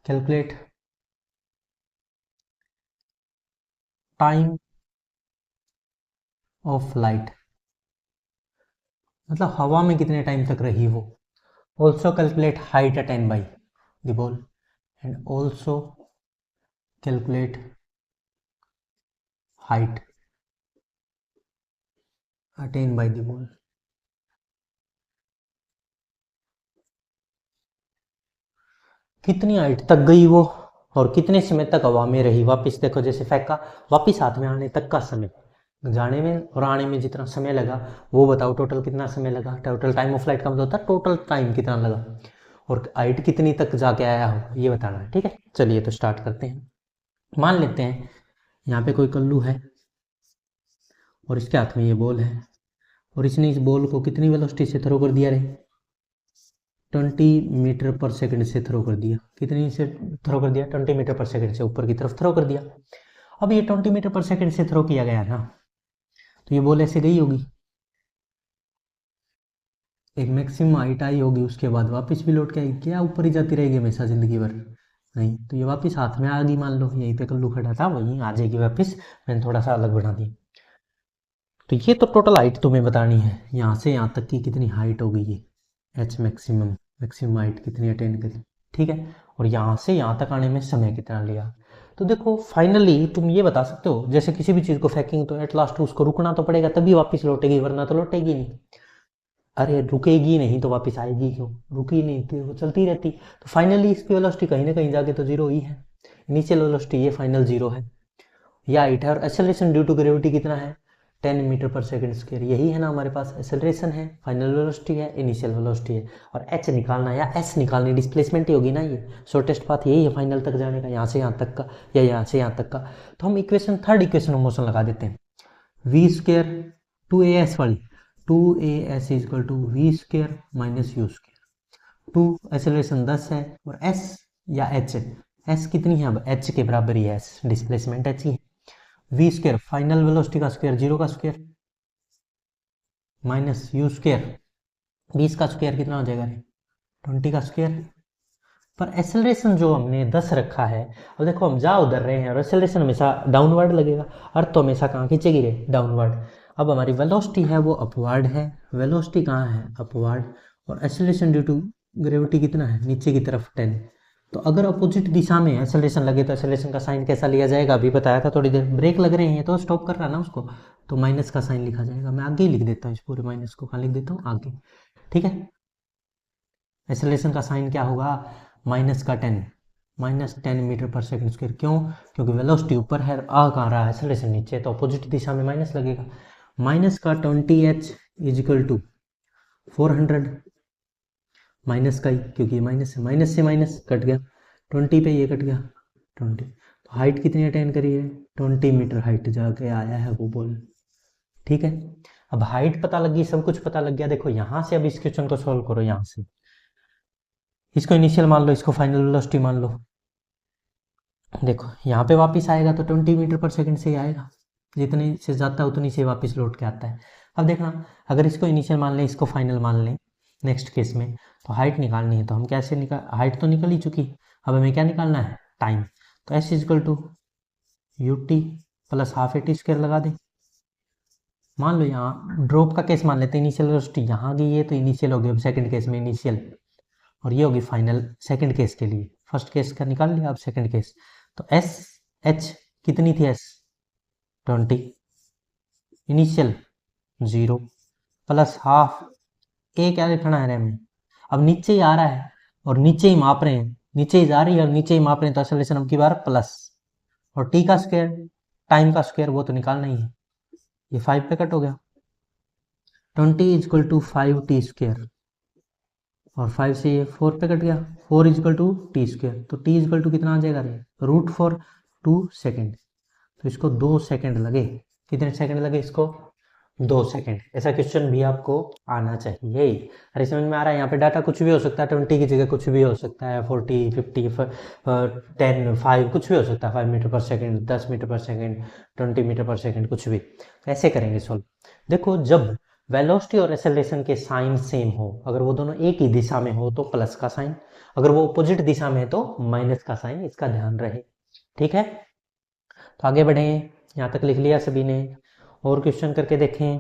calculate time of light, मतलब हवा में कितने टाइम तक रही वो। Also calculate height attain by the ball and also calculate height attain by the ball. कितनी हाइट तक गई वो और कितने समय तक हवा में रही। वापस देखो, जैसे फेंका, वापस हाथ में आने तक का समय, जाने में और आने में जितना समय लगा वो बताओ, टोटल कितना समय लगा। टोटल टाइम ऑफ फ्लाइट का मतलब होता है टोटल टाइम कितना लगा, और हाइट कितनी तक जाके आया हो ये बताना है। ठीक है, चलिए तो स्टार्ट करते हैं। मान लेते हैं यहाँ पे कोई कल्लू है और इसके हाथ में ये बॉल है, और इसने इस बॉल को कितनी वेलोसिटी से थ्रो कर दिया रे, 20 मीटर पर सेकंड से थ्रो कर दिया। कितनी से थ्रो कर दिया, 20 मीटर पर सेकंड से ऊपर की तरफ थ्रो कर दिया। अब ये 20 मीटर पर सेकंड से थ्रो किया गया ना, तो ये बॉल ऐसे गई होगी, एक मैक्सिमम हाइट आई होगी, उसके बाद वापस भी लौट के आएगी। क्या ऊपर ही जाती रहेगी हमेशा जिंदगी भर? नहीं, तो ये वापस हाथ में आ गई। मान लो यहीं पे कल्लू खड़ा था, वहीं आ जाएगी वापस। मैंने थोड़ा सा अलग बना दिया। तो ये तो टोटल हाइट तुम्हें बतानी है, यहाँ से यहाँ तक की कितनी हाइट हो गई है, एच मैक्सिमम, मैक्सिमम हाइट कितनी अटेंड करी। ठीक है, और यहाँ से यहाँ तक आने में समय कितना लिया। तो देखो फाइनली तुम ये बता सकते हो, जैसे किसी भी चीज़ को फेंकेंगे तो एट लास्ट उसको रुकना तो पड़ेगा, तभी वापस लौटेगी, वरना तो लौटेगी नहीं। अरे रुकेगी नहीं तो वापस आएगी क्यों, रुकी नहीं थी वो चलती रहती। तो फाइनली इसकी वेलोसिटी कहीं ना कहीं जाके तो जीरो ही है। इनिशियल वेलोसिटी ये फाइनल जीरो है, या हाइट है। और एक्सेलरेशन ड्यू टू ग्रेविटी कितना है, 10 मीटर पर सेकंड स्क्वायर। यही है ना हमारे पास, एक्सेलरेशन है, फाइनल वेलोसिटी है, इनिशियल वेलोसिटी है। और एच निकालना या एस निकालनी, डिस्प्लेसमेंट ही होगी ना। ये शॉर्टेस्ट पाथ यही है फाइनल तक जाने का, यहाँ से यहाँ तक का या यहाँ से यहाँ तक का। तो हम equation, third equation of motion लगा देते हैं, we square to A S वाली, to A S equal to we square minus you square. To acceleration 10 है, और एस या एच, एस कितनी है अब, एच के बराबर ही है, एस डिस्प्लेसमेंट एच ही है। वी स्क्र फाइनल वेलोसिटी का स्क्वायर, जीरो का स्क्वायर, माइनस यू स्क्वायर, 20 का स्क्वायर कितना हो जाएगा, 20 का स्क्वायर। पर एक्सेलरेशन जो हमने 10 रखा है, अब देखो हम जा उधर रहे हैं और एक्सेलरेशन हमेशा डाउनवर्ड लगेगा। अर्थ तो हमेशा कहाँ खींचेगी रे, डाउनवर्ड। अब हमारी वेलोसिटी है वो अपवर्ड है, वेलोसिटी कहाँ है, अपवर्ड। और एक्सेलरेशन ड्यू टू ग्रेविटी कितना है, नीचे की तरफ 10। तो अगर अपोजिट दिशा में एक्सेलरेशन लगे तो एक्सेलरेशन का साइन कैसा लिया जाएगा, अभी बताया था थोड़ी देर। ब्रेक लग रहे हैं तो स्टॉप कर रहा ना उसको, तो माइनस का साइन लिखा जाएगा। मैं आगे ही लिख देता हूँ इस पूरे माइनस को, कहाँ लिख देता हूँ, आगे। ठीक है, एक्सेलरेशन का साइन क्या होगा, माइनस का 10, -10 मीटर पर सेकंड स्क्वायर। क्यों, क्योंकि वेलोसिटी ऊपर है, आ कहाँ रहा है, एक्सेलरेशन नीचे, तो अपोजिट दिशा में माइनस लगेगा। माइनस का 20h is equal to 400, minus का ही, क्योंकि माइनस से माइनस कट गया, 20 पे ये कट गया 20। तो हाइट कितनी अटेन करी है, 20 मीटर हाइट जाके आया है वो बॉल। ठीक है, अब हाइट पता लग गई, सब कुछ पता लग गया। देखो यहाँ से अब इस क्वेश्चन को सोल्व करो, यहाँ से इसको इनिशियल मान लो, इसको फाइनल वेलोसिटी मान लो। देखो यहाँ पे वापस आएगा तो 20 मीटर पर सेकंड से ही आएगा, जितनी से जाता है उतनी से वापस लौट के आता है। अब देखना, अगर इसको इनिशियल मान लें, इसको फाइनल मान लें नेक्स्ट केस में, तो हाइट निकालनी है। तो हम कैसे निकाल, हाइट तो निकल ही चुकी, अब हमें क्या निकालना है, टाइम। तो S equal to U T plus half A T square लगा दें। मान लो यहाँ ड्रॉप का केस मान लेते हैं, इनिशियल वेलोसिटी यहाँ गई है तो इनिशियल हो गई, अब सेकंड केस में इनिशियल, और ये होगी फाइनल सेकंड केस के लिए। फर्स्ट केस का निकाल लिया, अब सेकंड केस। तो एस एच कितनी थी, एस 20, इनिशियल 0 प्लस हाफ, ए क्या लिखना है हमें, अब नीचे ही आ रहा है और नीचे ही माप रहे हैं, नीचे ही जा रही है और नीचे ही माप रहे हैं, तो एक्सेलरेशन अब की बार प्लस, और टी का स्क्वायर, टाइम का स्क्वायर वो तो निकालना ही है। ये 5 पे कट हो गया, 20 इजक्वल टू 5t स्क्वायर, और 5 से ये 4 पे कट गया, 4 इजक्वल टू टी स्क्वायर। तो टी इजक्वल टू कितना आ जाएगा रे, √4 2 सेकेंड। तो इसको 2 सेकेंड लगे, कितने सेकेंड लगे इसको, 2 सेकेंड। ऐसा क्वेश्चन भी आपको आना चाहिए। अरे समझ में आ रहा है, यहाँ पे डाटा कुछ भी हो सकता है, 20 की जगह कुछ भी हो सकता है, 40 50 10 5 कुछ भी हो सकता है, 5 metre per second, 10 metre per second, 20 metre per second, कुछ भी। कैसे करेंगे सॉल्व, देखो जब वेलोसिटी और एक्सेलरेशन के साइन सेम हो, अगर वो दोनों एक ही दिशा में हो तो प्लस का साइन, अगर वो अपोजिट दिशा में है तो माइनस का साइन, इसका ध्यान रहे। ठीक है, तो आगे बढ़ें, यहाँ तक लिख लिया सभी ने, और क्वेश्चन करके देखें।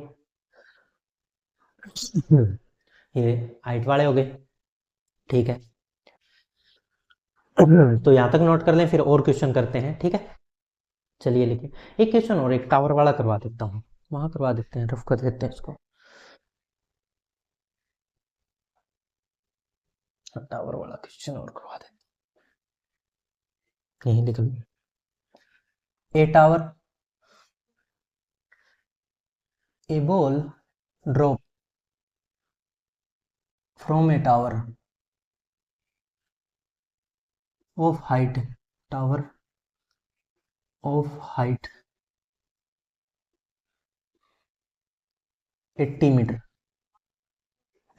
ये हाइट वाले हो गए, ठीक है। तो यहाँ तक नोट कर लें, फिर और क्वेश्चन करते हैं, ठीक है। चलिए लिखिए एक क्वेश्चन और, एक टावर वाला करवा देता हूँ, वहां करवा देते हैं, रफ कर देते हैं इसको। टावर वाला क्वेश्चन और करवा देते हैं, यही लिख लो। A tower, a ball drop from a tower of height, tower of height 80 metre,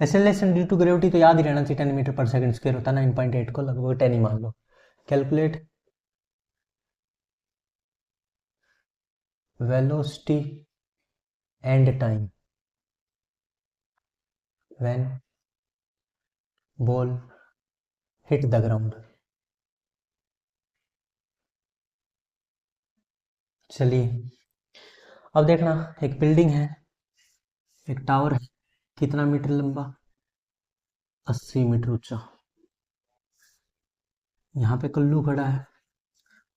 acceleration due to gravity तो याद ही रहना चाहिए, 10 मीटर पर सेकंड स्क्वायर होता है, 9.8 को लगभग 10 ही मान लो। Calculate velocity and time when ball hit the ground. चलिए अब देखना, एक बिल्डिंग है, एक टावर है, कितना मीटर लंबा, 80 मीटर ऊंचा। यहाँ पे कल्लू खड़ा है,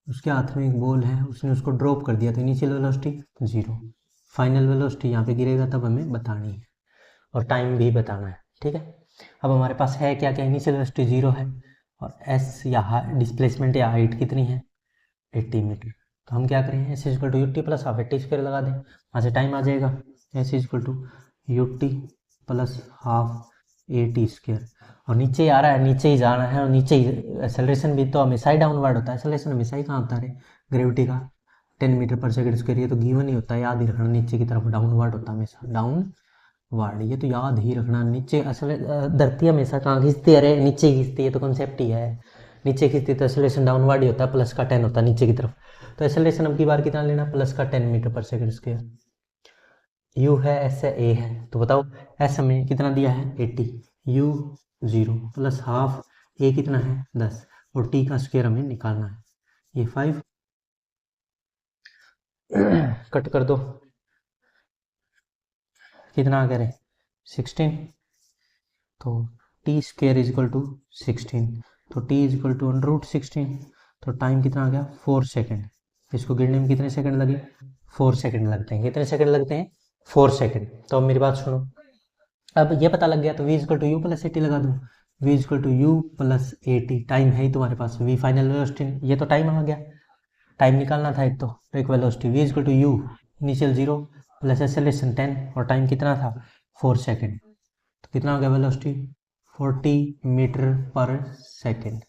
उसके हाथ में एक बॉल है, उसने उसको ड्रॉप कर दिया, तो इनिशियल वेलोसिटी 0, फाइनल वेलोसिटी यहाँ पे गिरेगा तब हमें बतानी है, और टाइम भी बताना है, ठीक है। अब हमारे पास है क्या क्या, इनिशियल वेलोसिटी 0 है, और एस या डिस्प्लेसमेंट या हाइट कितनी है 80 मीटर। तो हम क्या करें, S equal to UT plus half 80 square लगा दें, वहाँ से टाइम आ जाएगा, S equal to UT plus half 80 square, और नीचे ही आ रहा है, नीचे ही जाना है, और नीचे ही एक्सेलरेशन भी तो हमेशा ही डाउनवर्ड होता है, एक्सेलरेशन हमेशा ही कहाँ होता है ग्रेविटी का, 10 मीटर पर सेकंड स्क्वायर, ये तो गिवन ही होता है, याद ही रखना, नीचे की तरफ डाउनवर्ड होता है हमेशा, डाउनवर्ड, ये तो याद ही रखना, नीचे असल धरती हमेशा कहाँ खींचती है, अरे नीचे ही खींचती है, तो कॉन्सेप्ट ही है, नीचे खींचती तो एक्सेलरेशन डाउनवर्ड ही होता है, प्लस का 10 होता है नीचे की तरफ, तो एक्सेलरेशन अब की बार कितना लेना, प्लस का 10 metre per second square. You है, एस है, ए है, तो बताओ एस हमें कितना दिया है 80, यू 0 प्लस हाफ, ए कितना है 10, और टी का स्क्वायर हमें निकालना है, ये 5 कट कर दो, कितना आ गया 16, तो T square is equal to 16, तो टी इज इक्वल टू √16, तो टाइम कितना आ गया 4 सेकेंड, इसको गिनने में कितने सेकंड लगे 4 सेकंड लगते हैं, कितने सेकंड लगते हैं 4 सेकंड। तो अब मेरी बात सुनो, अब ये पता लग गया, तो v equal to you plus 80 लगा दूँ, v equal to you plus 80, time है ही तुम्हारे पास, v फाइनल वेलोसिटी, ये तो टाइम आ गया, टाइम निकालना था एक, तो एक velocity v equal to U initial 0 plus acceleration 10, और टाइम कितना था 4 सेकेंड, तो कितना हो गया वेलोसिटी 40 मीटर पर सेकेंड।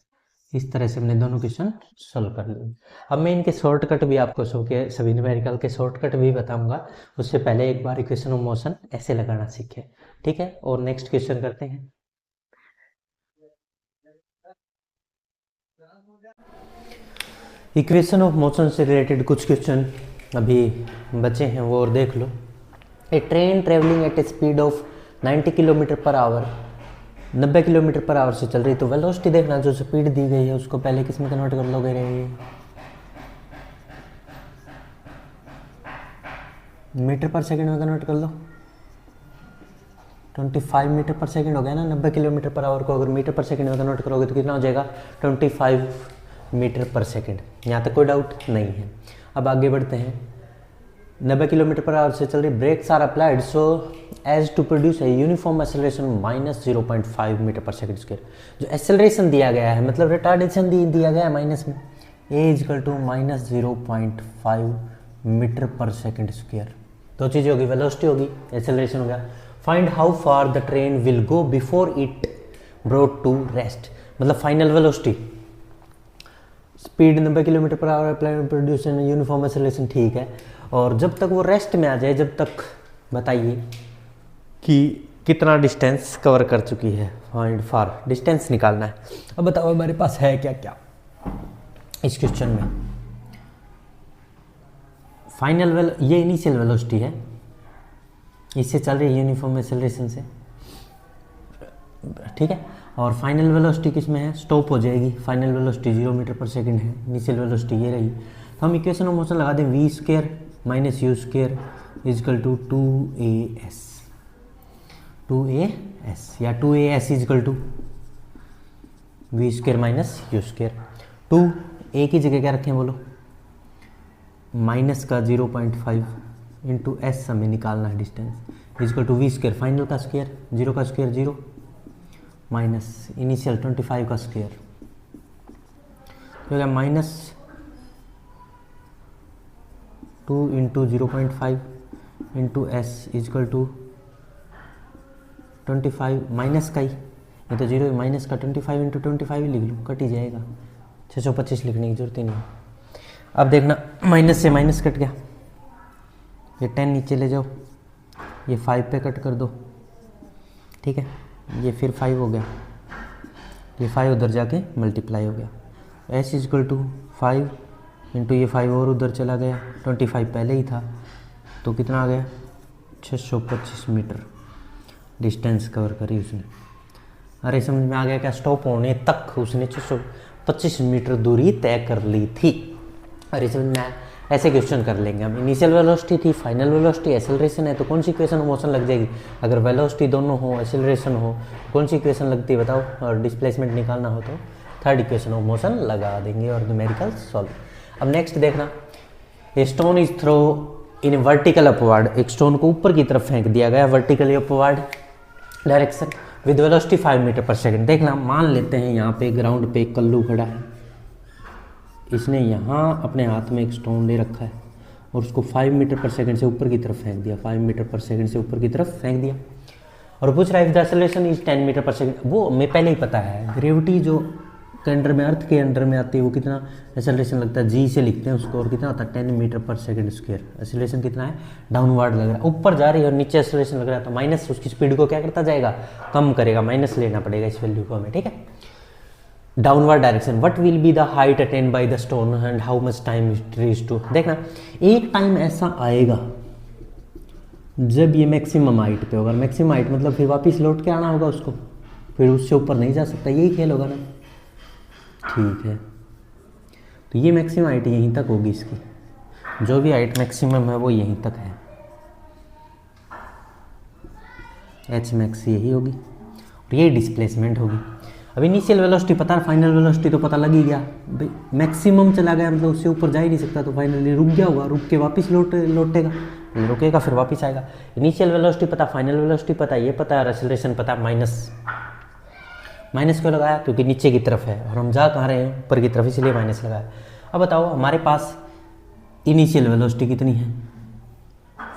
इस तरह से हमने दोनों क्वेश्चन सोल्व कर लिए। अब मैं इनके शॉर्टकट भी आपको सभी न्यूमेरिकल के शॉर्टकट भी बताऊंगा, उससे पहले एक बार इक्वेशन ऑफ मोशन ऐसे लगाना सीखे, ठीक है। और नेक्स्ट क्वेश्चन करते हैं, इक्वेशन ऑफ मोशन से रिलेटेड कुछ क्वेश्चन अभी बचे हैं, वो और देख लो। A train travelling at a speed of 90 kilometre per hour, 90 kilometre per hour से चल रही, तो वेलोसिटी देखना, जो स्पीड दी गई है उसको पहले किस में कन्वर्ट कर लोगे रे, मीटर पर सेकंड में कन्वर्ट कर लो, 25 मीटर पर सेकंड हो गया ना, 90 किलोमीटर पर आवर को अगर मीटर पर सेकंड में कन्वर्ट करोगे तो कितना हो जाएगा 25 मीटर पर सेकंड, यहाँ तक कोई डाउट नहीं है। अब आगे बढ़ते हैं, 90 किलोमीटर पर आवर से चल रही, brakes are applied so as to produce a uniform acceleration minus 0.5 metre per second square, जो एक्सेलरेशन दिया गया है मतलब रिटार्डेशन दिया गया है माइनस में, A equal to minus 0.5 metre per second square, दो चीज़ें होगी, वेलोसिटी होगी, एक्सेलरेशन हो गया। Find how far the train will go before it brought to rest, मतलब final velocity, speed 90 kilometre per hour produce uniform acceleration, ठीक है, और जब तक वो रेस्ट में आ जाए, जब तक बताइए कि कितना डिस्टेंस कवर कर चुकी है, फाइंड फार डिस्टेंस निकालना है। अब बताओ हमारे पास है क्या क्या इस क्वेश्चन में, फाइनल ये इनिशियल वेलोसिटी है, इससे चल रही है यूनिफॉर्म एक्सेलरेशन से, ठीक है, और फाइनल वेलोसिटी किस में है, स्टॉप हो जाएगी, final velocity 0 metre per second है, इनिशियल वेलोसिटी ये रही, तो हम इक्वेशन ऑफ मोशन लगा दें, V square minus U square is equal to 2as, 2as या 2as is equal to we square minus you square. 2 A की जगह क्या रखें बोलो, माइनस का 0.5 इंटू एस हमें निकालना है distance is equal to we square final का स्क्वायर, 0 का स्क्वायर 0 माइनस इनिशियल 25 का स्क्वायर, तो क्या minus 2 into 0.5 into S is equal to 25 minus का ही, ये तो 0 माइनस का 25 इंटू 25 ही लिख लूँ, कट ही जाएगा, 625 लिखने की जरूरत ही नहीं। अब देखना माइनस से माइनस कट गया, ये 10 नीचे ले जाओ, ये 5 पे कट कर दो, ठीक है, ये फिर 5 हो गया, ये 5 उधर जाके मल्टीप्लाई हो गया, एस इजकल टू 5 इंटू ये 5 और उधर चला गया, 25 पहले ही था, तो कितना आ गया 625 मीटर डिस्टेंस कवर करी उसने। अरे समझ में आ गया क्या, स्टॉप होने तक उसने 625 मीटर दूरी तय कर ली थी। अरे समझ में आया, ऐसे क्वेश्चन कर लेंगे हम। इनिशियल वेलोसिटी थी, फाइनल वेलोसिटी, एक्सेलरेशन है, तो कौन सी इक्वेशन ऑफ मोशन लग जाएगी। अगर वेलोसिटी दोनों हो, एक्सेलरेशन हो, कौन सी इक्वेशन लगती है बताओ, और डिस्प्लेसमेंट निकालना हो तो थर्ड इक्वेशन ऑफ मोशन लगा देंगे और न्यूमेरिकल सॉल्व। अब नेक्स्ट देखना, A stone is throw in vertical upward, एक स्टोन को ऊपर की तरफ फेंक दिया गया vertically upward direction with velocity 5 metre per second. देखना, मान लेते हैं यहाँ पे ग्राउंड पे एक कल्लू खड़ा है, इसने यहाँ अपने हाथ में एक स्टोन ले रखा है और उसको 5 मीटर पर सेकंड से ऊपर की तरफ फेंक दिया, 5 मीटर पर सेकंड से ऊपर की तरफ फेंक दिया, और पूछ रहा है if the acceleration is 10 metre per second. वो हमें पहले ही पता है, ग्रेविटी जो के अंडर में, अर्थ के अंडर में आती है, वो कितना एक्सेलरेशन लगता है, जी से लिखते हैं उसको, और कितना होता है 10 metre per second square. Acceleration कितना है, डाउनवर्ड लग रहा है, ऊपर जा रही है और नीचे एक्सेलरेशन लग रहा है, तो माइनस उसकी स्पीड को क्या करता जाएगा, कम करेगा, माइनस लेना पड़ेगा इस वैल्यू को हमें, ठीक है। Downward direction, what will be the height attain by the stone and how much time it reach to. देखना, एक टाइम ऐसा आएगा जब ये मैक्सिमम हाइट पे होगा, मैक्सिमम हाइट मतलब फिर वापस लौट के आना होगा उसको, फिर उससे ऊपर नहीं जा सकता, यही खेल होगा ना, ठीक है। तो ये मैक्सिमम हाइट यहीं तक होगी इसकी, जो भी हाइट मैक्सिमम है वो यहीं तक है, एच मैक्स यही होगी, और ये डिस्प्लेसमेंट होगी। अब इनिशियल वेलोसिटी पता है, फाइनल वेलोसिटी तो पता लग ही गया भाई, मैक्सिमम चला गया मतलब उससे ऊपर जा ही नहीं सकता, तो फाइनली रुक गया होगा, रुक के वापस लौटेगा, रुकेगा फिर वापस आएगा। इनिशियल वेलोसिटी पता, फाइनल वेलोसिटी पता, ये पता है, एक्सेलरेशन पता, माइनस क्यों लगाया, क्योंकि नीचे की तरफ है और हम जा कहाँ रहे हैं, ऊपर की तरफ, इसलिए माइनस लगाया। अब बताओ हमारे पास इनिशियल वेलोसिटी कितनी है,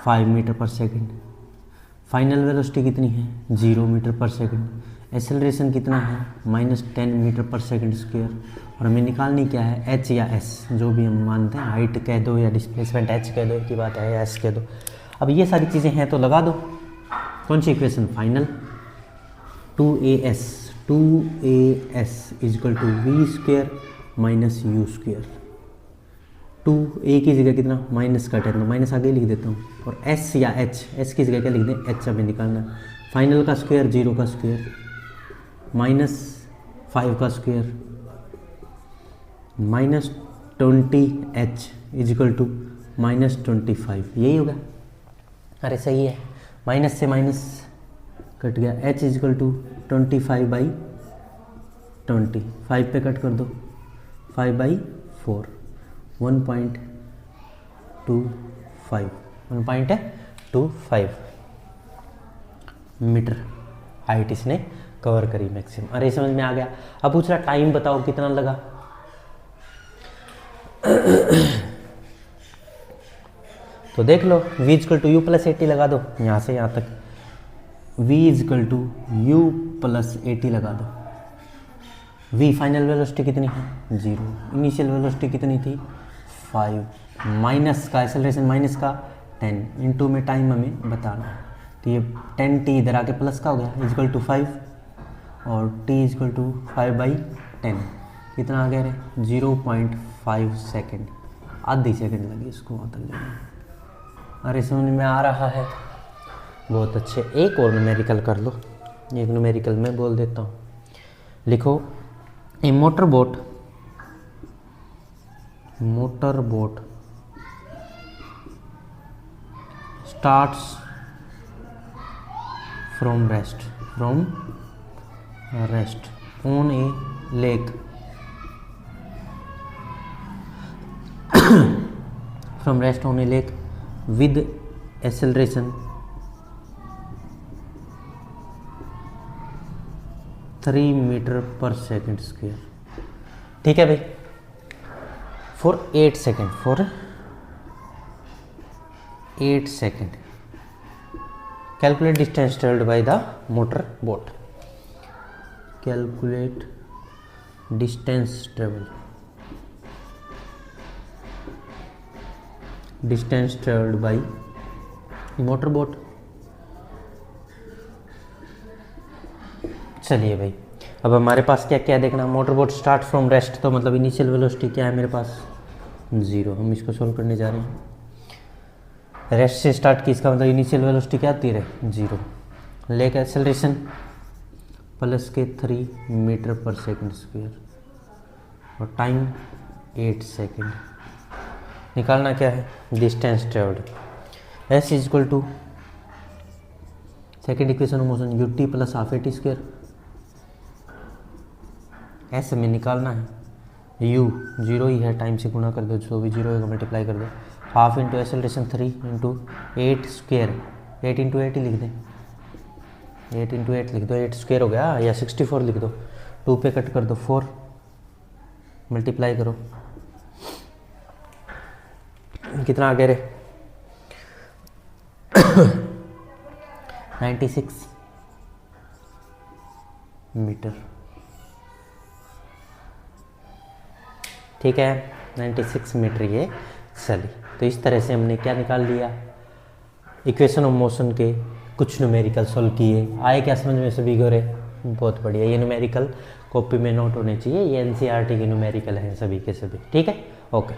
5 metre per second, final velocity कितनी है, 0 मीटर पर सेकंड, एक्सेलरेशन कितना है, -10 मीटर पर सेकंड स्क्वायर, और हमें निकालनी क्या है, एच या एस, जो भी हम मानते हैं, हाइट कह दो या डिस्प्लेसमेंट एच कह दो, एक ही बात है, या एस कह दो। अब ये सारी चीज़ें हैं तो लगा दो, कौन सी equation, final 2as is equal to V square minus U square. 2 A की जगह कितना, माइनस का 10, तो माइनस आगे लिख देता हूँ, और एस या एच, एस की जगह क्या लिख दें, एच हमें निकालना है, फाइनल का स्क्वायर 0 का स्क्वायर -5 का स्क्वायर -20h इजकल टू -25, यही होगा। अरे सही है, माइनस से माइनस कट गया, h इजकल टू 25/20, 5 पे कट कर दो, 5/4, 1.25 मीटर हाइट इसने कवर करी मैक्सिमम। अरे समझ में आ गया। अब पूछ रहा टाइम बताओ कितना लगा, तो देख लो, v is equal to you plus 80 लगा दो, यहाँ से यहाँ तक v is equal to you plus 80 लगा दो। v फाइनल वेलोसिटी कितनी है, 0, इनिशियल वेलोसिटी कितनी थी, 5, माइनस का एक्सेलरेशन माइनस का 10, इनटू में टाइम हमें बताना है, तो ये 10t इधर आके प्लस का हो गया, इजकल टू 5, और t इजकल टू 5/10, कितना आ गया रे, 0.5 सेकेंड, आधी सेकेंड लगी इसको वहाँ तक जाने। अरे समझ में आ रहा है, बहुत अच्छे। एक और न्यूमेरिकल कर लो, एक न्यूमेरिकल मैं बोल देता हूँ, लिखो, a motor boat starts from rest on a lake from rest on a lake with acceleration 3 metre per second square. ठीक है भाई, for 8 second calculate distance travelled by the motor boat. Calculate distance travelled by motor boat. चलिए भाई, अब हमारे पास क्या क्या देखना, motor boat start from rest, तो मतलब इनिशियल वेलोसिटी क्या है मेरे पास 0। हम इसको सोल्व करने जा रहे हैं। रेस्ट से स्टार्ट की, इसका मतलब इनिशियल वेलोसिटी क्या आती है 0। लेक एक्सेलरेशन प्लस के 3 मीटर पर सेकेंड स्क्वायर और टाइम 8 सेकेंड। निकालना क्या है distance travelled. S is equal to second equation of motion U T plus half A T square. S में निकालना है यू 0 ही है, टाइम से गुणा कर दो, जो भी 0 होगा मल्टीप्लाई कर दो। Half into acceleration 3 into 8 square, 8 into 8 ही लिख दें, 8 इंटू 8 लिख दो, 8 स्क्वायर हो गया, या 64 लिख दो, 2 पे कट कर दो, 4 मल्टीप्लाई करो, कितना आ गया रे 96 मीटर। ठीक है, 96 मीटर ये चली। तो इस तरह से हमने क्या निकाल लिया, इक्वेशन ऑफ मोशन के कुछ न्यूमेरिकल सॉल्व किए। आए क्या समझ में सभी को रे? बहुत बढ़िया। ये न्यूमेरिकल कॉपी में नोट होने चाहिए, ये एनसीईआरटी के न्यूमेरिकल हैं सभी के सभी। ठीक है, ओके।